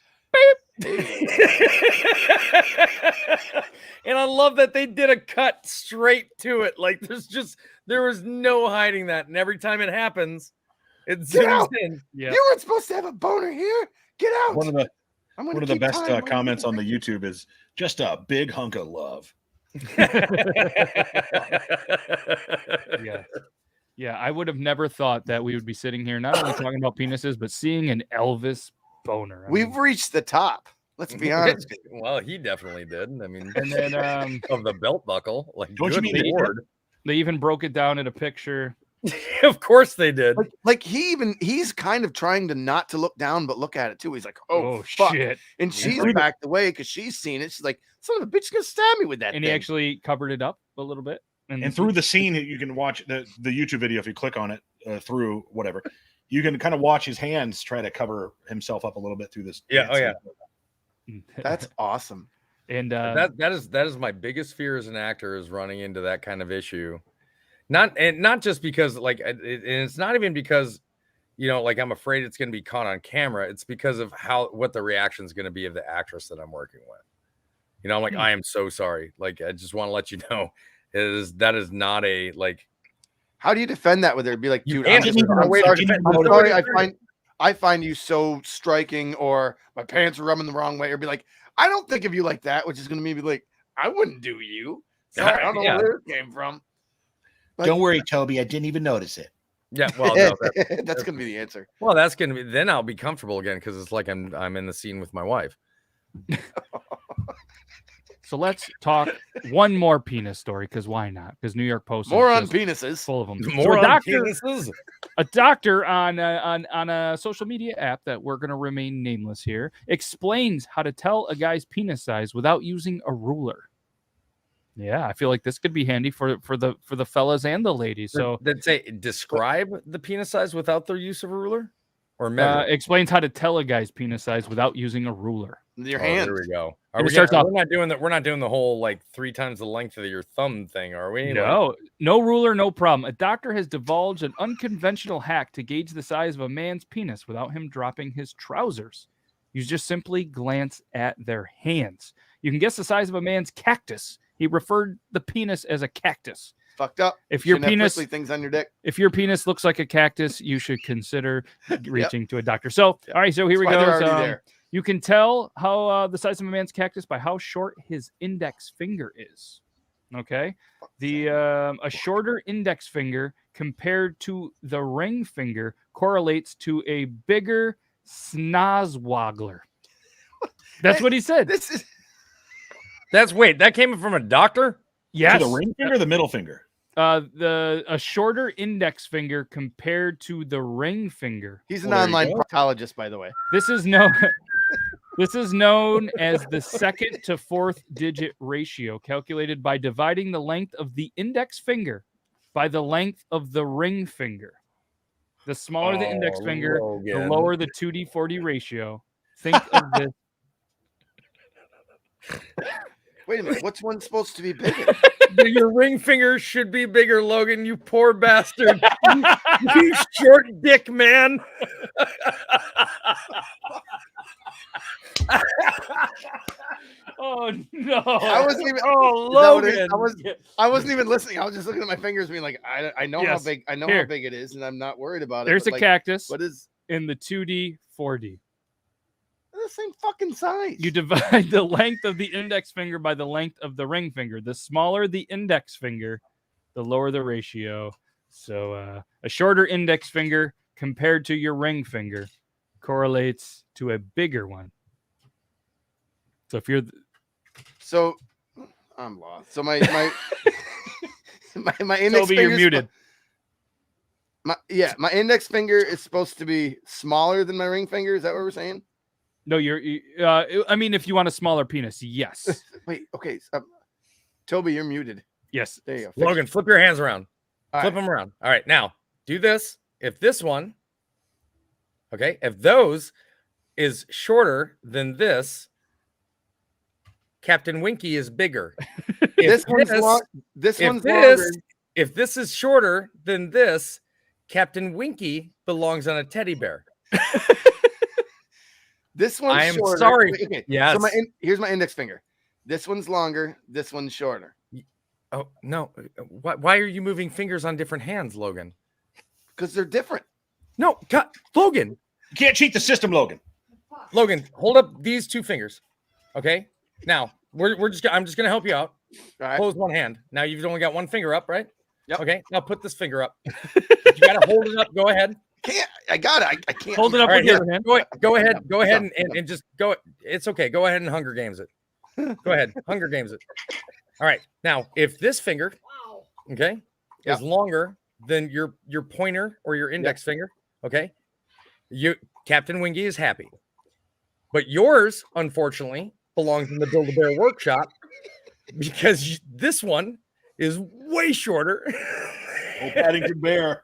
And I love that they did a cut straight to it. Like there was no hiding that. And every time it happens, it Get zooms out. in. Yeah. You weren't supposed to have a boner here. Get out. One of the I'm gonna one of the keep best time. comments on the YouTube is just a big hunk of love. Yeah. Yeah, I would have never thought that we would be sitting here not only talking about penises, but seeing an Elvis boner. I We've mean, reached the top. Let's be honest. Well, he definitely did. I mean, and then of the belt buckle. Like, Don't you good mean Lord. they even broke it down in a picture. Of course they did. Like he's kind of trying to not to look down, but look at it too. He's like, oh fuck. shit. And she's backed away because she's seen it. She's like, son of a bitch is gonna stab me with that And thing. he actually covered it up a little bit. And through the scene, you can watch the YouTube video if you click on it through whatever. You can kind of watch his hands try to cover himself up a little bit through this. Yeah, oh, yeah. That's awesome. And that is my biggest fear as an actor, is running into that kind of issue. Not just because like and it's not even because, you know, like I'm afraid it's going to be caught on camera. It's because of what the reaction is going to be of the actress that I'm working with. You know, I'm like, I am so sorry. Like, I just want to let you know, that is not a like. How do you defend that with her? Be like, dude, can't I'm just sorry. defend I'm it. sorry. I find you so striking, or my pants are rubbing the wrong way, or be like, I don't think of you like that, which is going to maybe like, I wouldn't do you. Sorry, I don't know where it came from. But, Don't worry, Toby. I didn't even notice it. Yeah, well, no, that's going to be the answer. well, that's gonna be. Then I'll be comfortable again because it's like I'm in the scene with my wife. so let's talk one more penis story, because why not? Because New York Post is More on just penises. full of them. More So on penises. a doctor on a social media app that we're going to remain nameless here explains how to tell a guy's penis size without using a ruler. Yeah, I feel like this could be handy for the fellas and the ladies. So Did say describe the penis size without the use of a ruler, or measure? explains how to tell a guy's penis size without using a ruler. Your Oh, hands. there we go. And it starts off- We're not doing the whole like 3 times the length of your thumb thing, are we? No, no ruler, no problem. A doctor has divulged an unconventional hack to gauge the size of a man's penis without him dropping his trousers. You just simply glance at their hands. You can guess the size of a man's cactus. He referred the penis as a cactus. Fucked up. If your Shouldn't have penis, prickly things on your dick. if your penis looks like a cactus, you should consider reaching to a doctor. So, all right, so here That's we why go. they're already there. You can tell how the size of a man's cactus by how short his index finger is. Okay, a shorter index finger compared to the ring finger correlates to a bigger snozwaggler. That's what he said. This is That came from a doctor? Yes, To the ring finger, or the middle finger. a shorter index finger compared to the ring finger. he's an Well, there you online go. proctologist, by the way. This is known as the second to fourth digit ratio, calculated by dividing the length of the index finger by the length of the ring finger. The smaller the index finger, the Logan. lower the 2D/4D ratio. Think of this. Wait a minute. What's one supposed to be bigger? Your ring finger should be bigger, Logan, you poor bastard. You short dick man. Oh no! I wasn't even. Oh, Is that what it is? Logan. I wasn't even listening. I was just looking at my fingers, being like, I know Yes. how big. I know Here. how big it is, and I'm not worried about it. There's but, a like, cactus What is in the 2D/4D. they're the same fucking size? You divide the length of the index finger by the length of the ring finger. The smaller the index finger, the lower the ratio. So a shorter index finger compared to your ring finger correlates to a bigger one. So if you're So I'm lost. So my my index Toby, finger. you're muted. My index finger is supposed to be smaller than my ring finger. Is that what we're saying? No, I mean, if you want a smaller penis, yes. Wait. Okay. Toby, you're muted. Yes. There you go. Logan, flip your hands around. All Flip right. them around. All right, now do this. If this one, okay, if those is shorter than this, Captain Winky is bigger. This one's long. This if one's this, longer. if this is shorter than this, Captain Winky belongs on a teddy bear. This one's I am shorter. sorry. Wait, okay. Yes. So here's my index finger. This one's longer. This one's shorter. Oh no! Why are you moving fingers on different hands, Logan? Because they're different. No, Logan. You can't cheat the system, Logan. Logan, hold up these 2 fingers. Okay. Now I'm just gonna help you out. All right. Close one hand. Now you've only got one finger up, right? Yep. Okay. Now put this finger up. You gotta hold it up. Go ahead. Can't. I got it. I can't. Hold it up All right, with your here. hand. Go ahead. Go ahead Stop, and just go. It's okay. Go ahead and Hunger Games it. Go ahead. Hunger Games it. All right. Now, if this finger, okay, Yep. is longer than your pointer or your index finger, okay, Captain Wingy is happy. But yours, unfortunately, belongs in the Build-A-Bear workshop because this one is way shorter. Oh, Paddington Bear.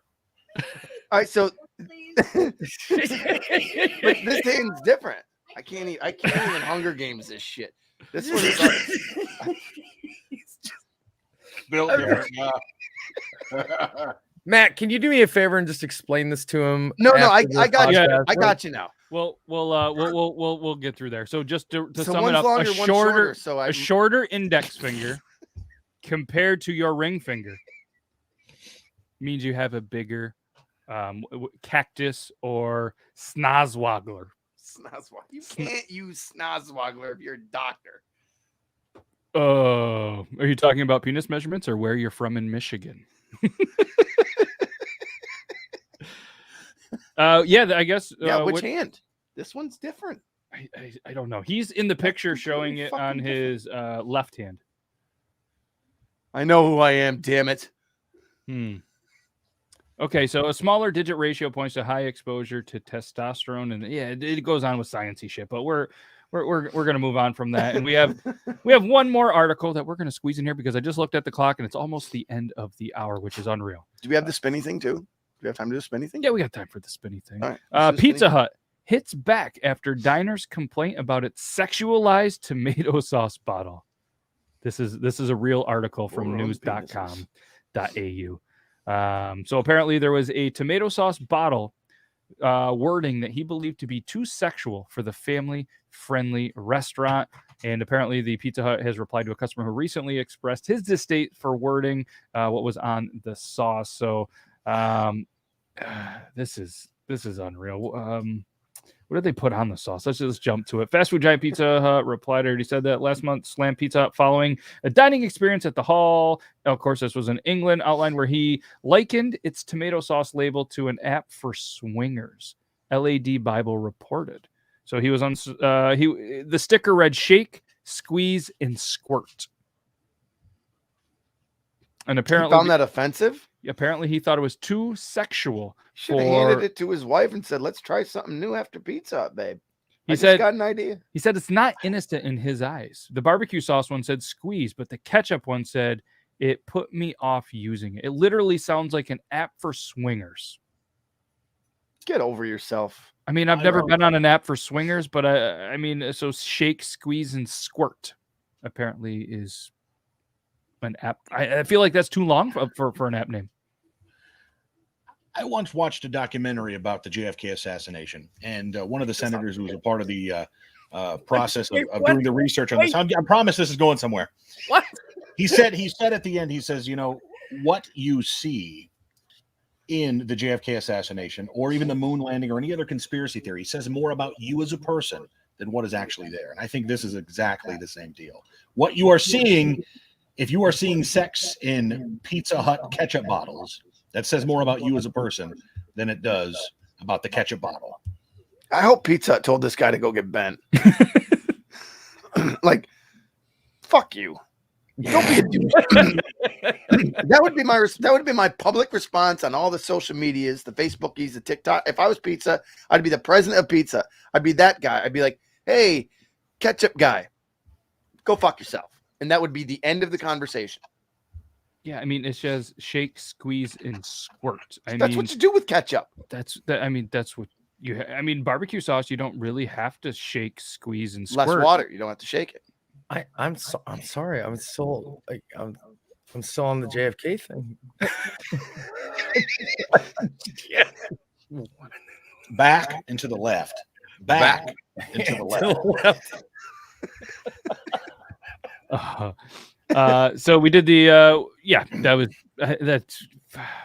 All right. So but this hand's different. I can't even Hunger Games this shit. This one is like, Built different. Matt, can you do me a favor and just explain this to him? no. I after this got you. podcast? I got you now. We'll get through there. So just to So sum it one's up, longer, a one's shorter shorter. So a shorter index finger compared to your ring finger means you have a bigger cactus or snozwaggler. You can't use snozwaggler if you're a doctor. Oh, are you talking about penis measurements or where you're from in Michigan? Yeah, I guess. Yeah, which what- hand? This one's different. I don't know. He's in the picture showing completely it on fucking his left hand. I know who I am. Damn it. Okay, so a smaller digit ratio points to high exposure to testosterone, and yeah, it goes on with sciencey shit. But we're gonna move on from that, and we have one more article that we're gonna squeeze in here because I just looked at the clock and it's almost the end of the hour, which is unreal. Do we have the spinny thing too? Do we have time to do the spinny thing? Yeah, we got time for the spinny thing. All right, let's do the Pizza spinny Hut hits back after diner's complaint about its sexualized tomato sauce bottle. This is a real article from news.com.au. So apparently there was a tomato sauce bottle wording that he believed to be too sexual for the family-friendly restaurant. And apparently the Pizza Hut has replied to a customer who recently expressed his disdain for wording what was on the sauce. So this is unreal. What did they put on the sauce? Let's just jump to it. Fast food giant Pizza Hut replied, I already said that last month, slammed Pizza Hut following a dining experience at the Hall. Of course, this was in England, outline where he likened its tomato sauce label to an app for swingers. LAD Bible reported. So he was on. The sticker read "Shake, Squeeze, and Squirt," and apparently He found that offensive. Apparently, he thought it was too sexual. Should have handed it to his wife and said, "Let's try something new after Pizza Hut, babe." He said, "Got an idea." He said it's not innocent in his eyes. The barbecue sauce one said "squeeze," but the ketchup one said it put me off using it. It literally sounds like an app for swingers. Get over yourself. I mean, I've never been on an app for swingers, but I mean, so shake, squeeze, and squirt apparently is an app. I feel like that's too long for an app name. I once watched a documentary about the JFK assassination, and one of the senators who was a part of the process of doing the research on this. I promise this is going somewhere. What? He said at the end, he says, what you see in the JFK assassination or even the moon landing or any other conspiracy theory says more about you as a person than what is actually there. And I think this is exactly the same deal. What you are seeing, if you are seeing sex in Pizza Hut ketchup bottles, that says more about you as a person than it does about the ketchup bottle. I hope Pizza Hut told this guy to go get bent. Like, fuck you. Don't be a douche. That would be my public response on all the social medias, the Facebookies, the TikTok. If I was Pizza, I'd be the president of Pizza. I'd be that guy. I'd be like, "Hey, ketchup guy, go fuck yourself." And that would be the end of the conversation. Yeah, I mean, it says shake, squeeze, and squirt. That's what you do with ketchup. That's what you. I mean, barbecue sauce. You don't really have to shake, squeeze, and squirt. Less water. You don't have to shake it. I'm sorry. I'm still on the JFK thing. Yeah. Back and to the left. Back and to the left. So we did the that's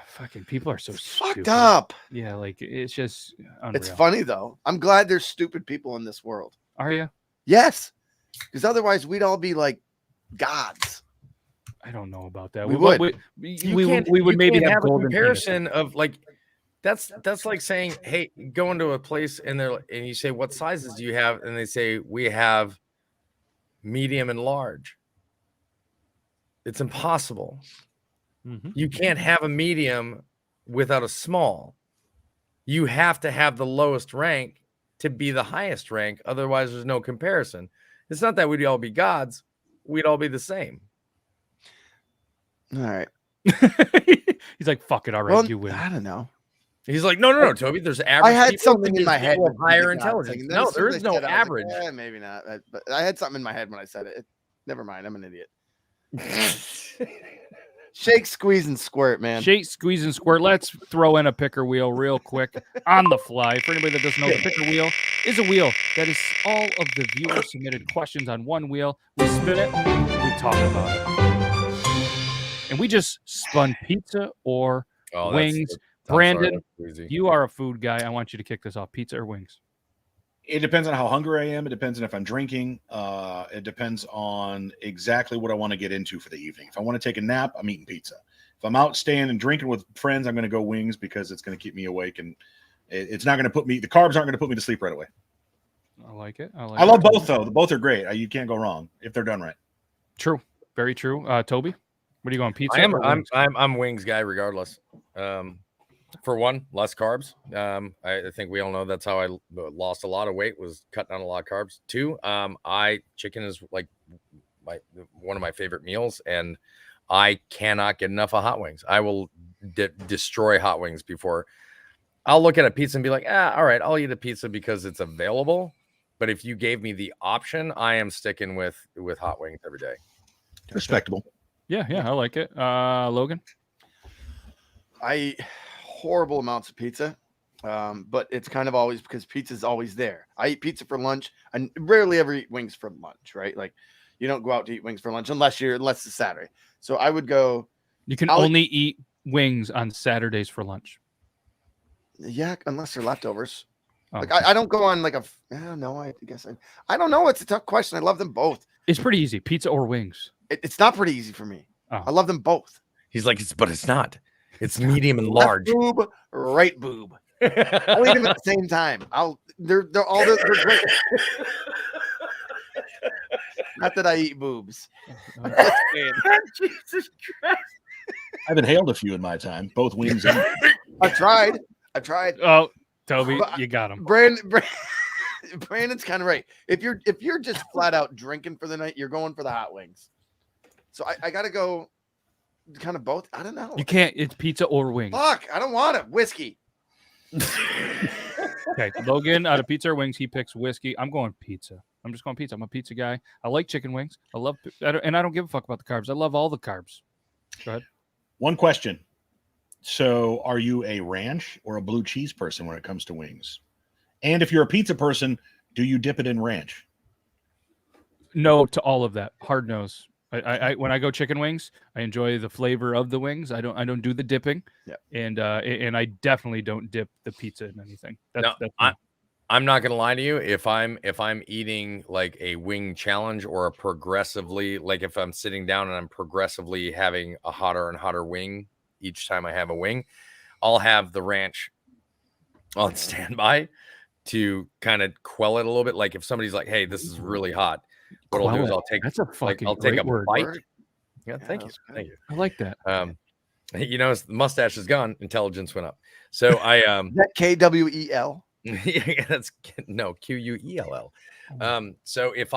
fucking people are so fucked stupid. Up. Yeah, like it's just unreal. It's funny though. I'm glad there's stupid people in this world. Are you? Yes. Because otherwise we'd all be like gods. I don't know about that. We would maybe have a golden comparison of like that's like saying, hey, go into a place and you say, what sizes do you have? And they say, we have medium and large. It's impossible. Mm-hmm. You can't have a medium without a small. You have to have the lowest rank to be the highest rank. Otherwise, there's no comparison. It's not that we'd all be gods. We'd all be the same. All right. He's like, fuck it. All right, well, you win. I don't know. He's like, no, Toby. There's average. I had something in my head. Higher intelligence. No, there is no average. Like, maybe not. But I had something in my head when I said it. Never mind. I'm an idiot. Shake, squeeze, and squirt, man. Shake, squeeze, and squirt. Let's throw in a picker wheel real quick on the fly. For anybody that doesn't know, the picker wheel is a wheel that is all of the viewer submitted questions on one wheel. We spin it, we talk about it. And we just spun pizza or wings. Brandon, you are a food guy. I want you to kick this off. Pizza or wings? It depends on how hungry I am. It depends on if I'm drinking. It depends on exactly what I want to get into for the evening. If I want to take a nap, I'm eating pizza. If I'm out staying and drinking with friends, I'm going to go wings because it's going to keep me awake and it's not going to the carbs aren't going to put me to sleep right away. I like it. I love both though. Both are great. You can't go wrong if they're done right. True. Very true. Toby, what are you going? Pizza? I'm wings guy regardless. For one, less carbs. I think we all know that's how I lost a lot of weight, was cutting down a lot of carbs. Two, chicken is like one of my favorite meals, and I cannot get enough of hot wings. I will destroy hot wings before. I'll look at a pizza and be like, all right, I'll eat a pizza because it's available. But if you gave me the option, I am sticking with hot wings every day. Respectable. Yeah, I like it. Logan? I eat horrible amounts of pizza, but it's kind of always because pizza's always there. I eat pizza for lunch. I rarely ever eat wings for lunch, right? Like you don't go out to eat wings for lunch unless it's Saturday. So I would go. You can only eat wings on Saturdays for lunch. Yeah, unless they're leftovers. Oh. Like I don't go on like I don't know. I guess I don't know. It's a tough question. I love them both. It's pretty easy. Pizza or wings. It's not pretty easy for me. Oh. I love them both. He's like, but it's not. It's medium and large. Left boob, right boob. I'll eat them at the same time. They're great. Not that I eat boobs. Jesus Christ. I've inhaled a few in my time, both wings and I've tried. Oh, Toby, But you got him. Brandon's kind of right. If you're just flat out drinking for the night, you're going for the hot wings. So I got to go kind of both. I don't know. You can't. It's pizza or wings. Fuck, I don't want it. Whiskey. Okay, Logan, out of pizza or wings, he picks whiskey. I'm going pizza. I'm just going pizza. I'm a pizza guy. I like chicken wings. I don't give a fuck about the carbs. I love all the carbs. Go ahead. One question. So are you a ranch or a blue cheese person when it comes to wings? And if you're a pizza person, do you dip it in ranch? No to all of that. Hard nose. I when I go chicken wings, I enjoy the flavor of the wings. I don't do the dipping. Yeah. And I definitely don't dip the pizza in anything. That's I'm not gonna lie to you. If I'm eating like a wing challenge or a progressively, like if I'm sitting down and I'm progressively having a hotter and hotter wing each time I have a wing, I'll have the ranch on standby to kind of quell it a little bit. Like if somebody's like, "Hey, this is really hot," what I'll do is I'll take I'll take a bite. Yeah, thank you. I like that. You know, the mustache is gone. Intelligence went up. So I Is that KWEL? yeah, that's no QUELL. So if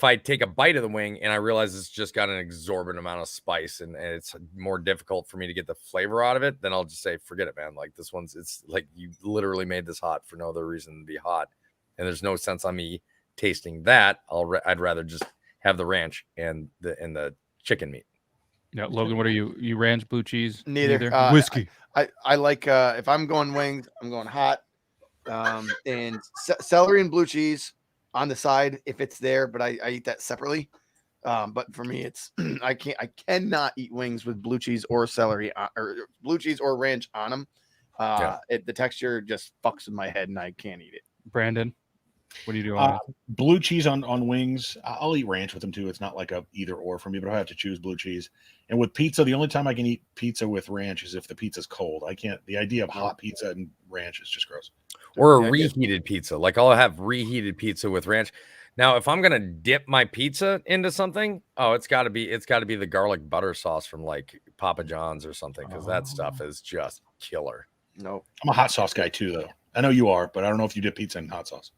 I take a bite of the wing and I realize it's just got an exorbitant amount of spice and it's more difficult for me to get the flavor out of it, then I'll just say, forget it, man. Like this one's, it's like you literally made this hot for no other reason than to be hot. And there's no sense on me tasting that. I'd rather just have the ranch and the chicken meat. Yeah, Logan, what are you? You ranch, blue cheese? Neither. Whiskey. I like if I'm going wings, I'm going hot. And celery and blue cheese on the side if it's there, but I eat that separately. But for me, it's I cannot eat wings with blue cheese or celery or blue cheese or ranch on them. The texture just fucks with my head and I can't eat it. Brandon, what do you do on it? Blue cheese on wings. I'll eat ranch with them too. It's not like a either or for me, but I have to choose blue cheese. And with pizza, the only time I can eat pizza with ranch is if the pizza's cold. I can't. The idea of hot pizza and ranch is just gross. Or a reheated pizza. Like I'll have reheated pizza with ranch. Now, if I'm gonna dip my pizza into something, it's gotta be the garlic butter sauce from like Papa John's or something, because that stuff is just killer. No, I'm a hot sauce guy too, though. I know you are, but I don't know if you dip pizza in hot sauce.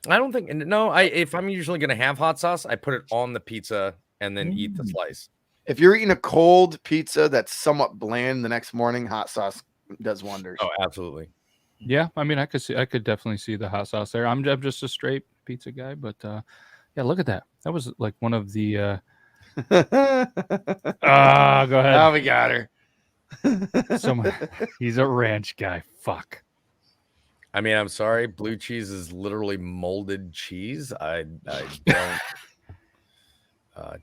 I don't think if I'm usually gonna have hot sauce, I put it on the pizza and then eat the slice. If you're eating a cold pizza that's somewhat bland the next morning, hot sauce does wonders. Oh, absolutely. Yeah, I mean, I could definitely see the hot sauce there. I'm just a straight pizza guy, but yeah, look at that. That was like one of the. Go ahead. Oh, we got her. He's a ranch guy. Fuck. I mean, I'm sorry. Blue cheese is literally molded cheese. I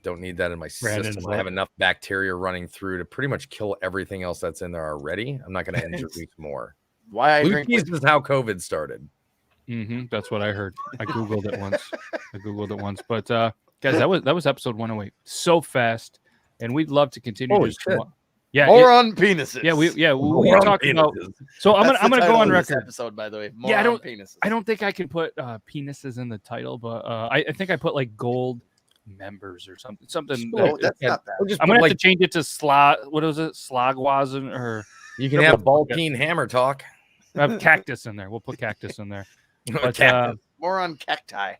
don't need that in my system. I have enough bacteria running through to pretty much kill everything else that's in there already. I'm not going to introduce more. Why I blue drink cheese is how COVID started. That's what I heard. I googled it once. But guys, that was episode 108. So fast, and we'd love to continue. Holy shit. Yeah, more on penises. Yeah, we talked about. So I'm gonna go on record. Episode, by the way. More on penises. I don't think I can put penises in the title, but I think I put like gold members or something. That's not bad. I'm gonna have to change it to What is it? Slogwazen or you can have ball peen hammer talk. I have cactus in there. We'll put cactus in there. But, more on cacti.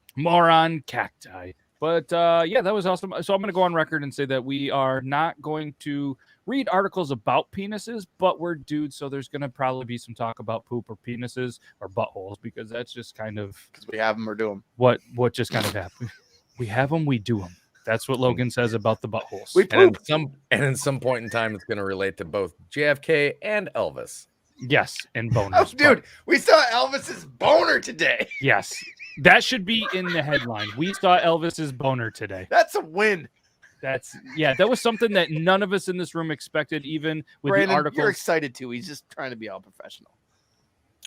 But yeah, that was awesome. So I'm going to go on record and say that we are not going to read articles about penises, but we're dudes, so there's going to probably be some talk about poop or penises or buttholes, because that's just kind of Because we have them or do them. what just kind of happened. We have them, we do them. That's what Logan says about the buttholes. We And poop. in some point in time, it's going to relate to both JFK and Elvis. Yes, and boners. Oh, dude, we saw Elvis's boner today. Yes. That should be in the headline. We saw Elvis's boner today. That's a win. That was something that none of us in this room expected, even with Brandon, the articles. you're excited too. He's just trying to be all professional.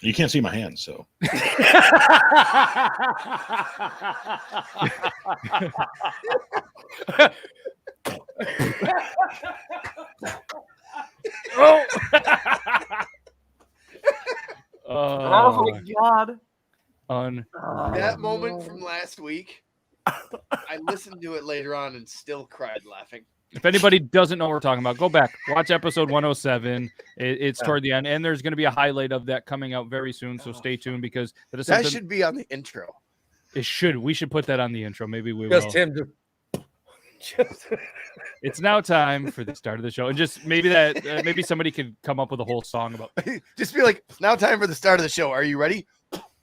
You can't see my hands, so. Oh my God. That moment from last week, I listened to it later on and still cried laughing. If anybody doesn't know what we're talking about, go back, watch episode 107. It's toward the end, and there's going to be a highlight of that coming out very soon. So stay tuned, because that should be on the intro. It should. We should put that on the intro. Maybe we Just will. him. It's now time for the start of the show, and just maybe that maybe somebody could come up with a whole song about. Just be like, it's now time for the start of the show. Are you ready?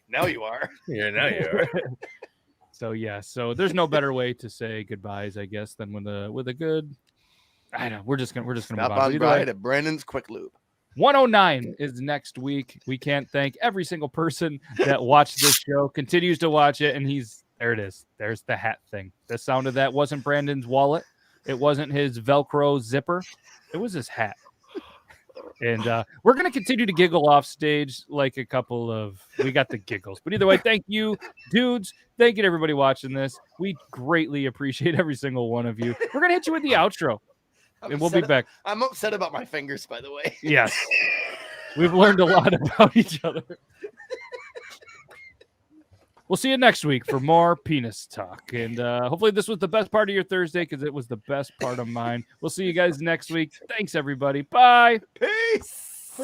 Now you are. Yeah, now you are. So there's no better way to say goodbyes, I guess, than with a good. I know we're just gonna move Stop on. on by to Brandon's Quick Lube. 109 is next week. We can't thank every single person that watched this show, continues to watch it, and there it is. There's the hat thing. The sound of that wasn't Brandon's wallet. It wasn't his Velcro zipper. It was his hat. And we're going to continue to giggle off stage like we got the giggles. But either way, thank you, dudes. Thank you to everybody watching this. We greatly appreciate every single one of you. We're going to hit you with the outro, and we'll be back. I'm upset about my fingers, by the way. Yes. We've learned a lot about each other. We'll see you next week for more penis talk. And hopefully this was the best part of your Thursday, because it was the best part of mine. We'll see you guys next week. Thanks, everybody. Bye. Peace.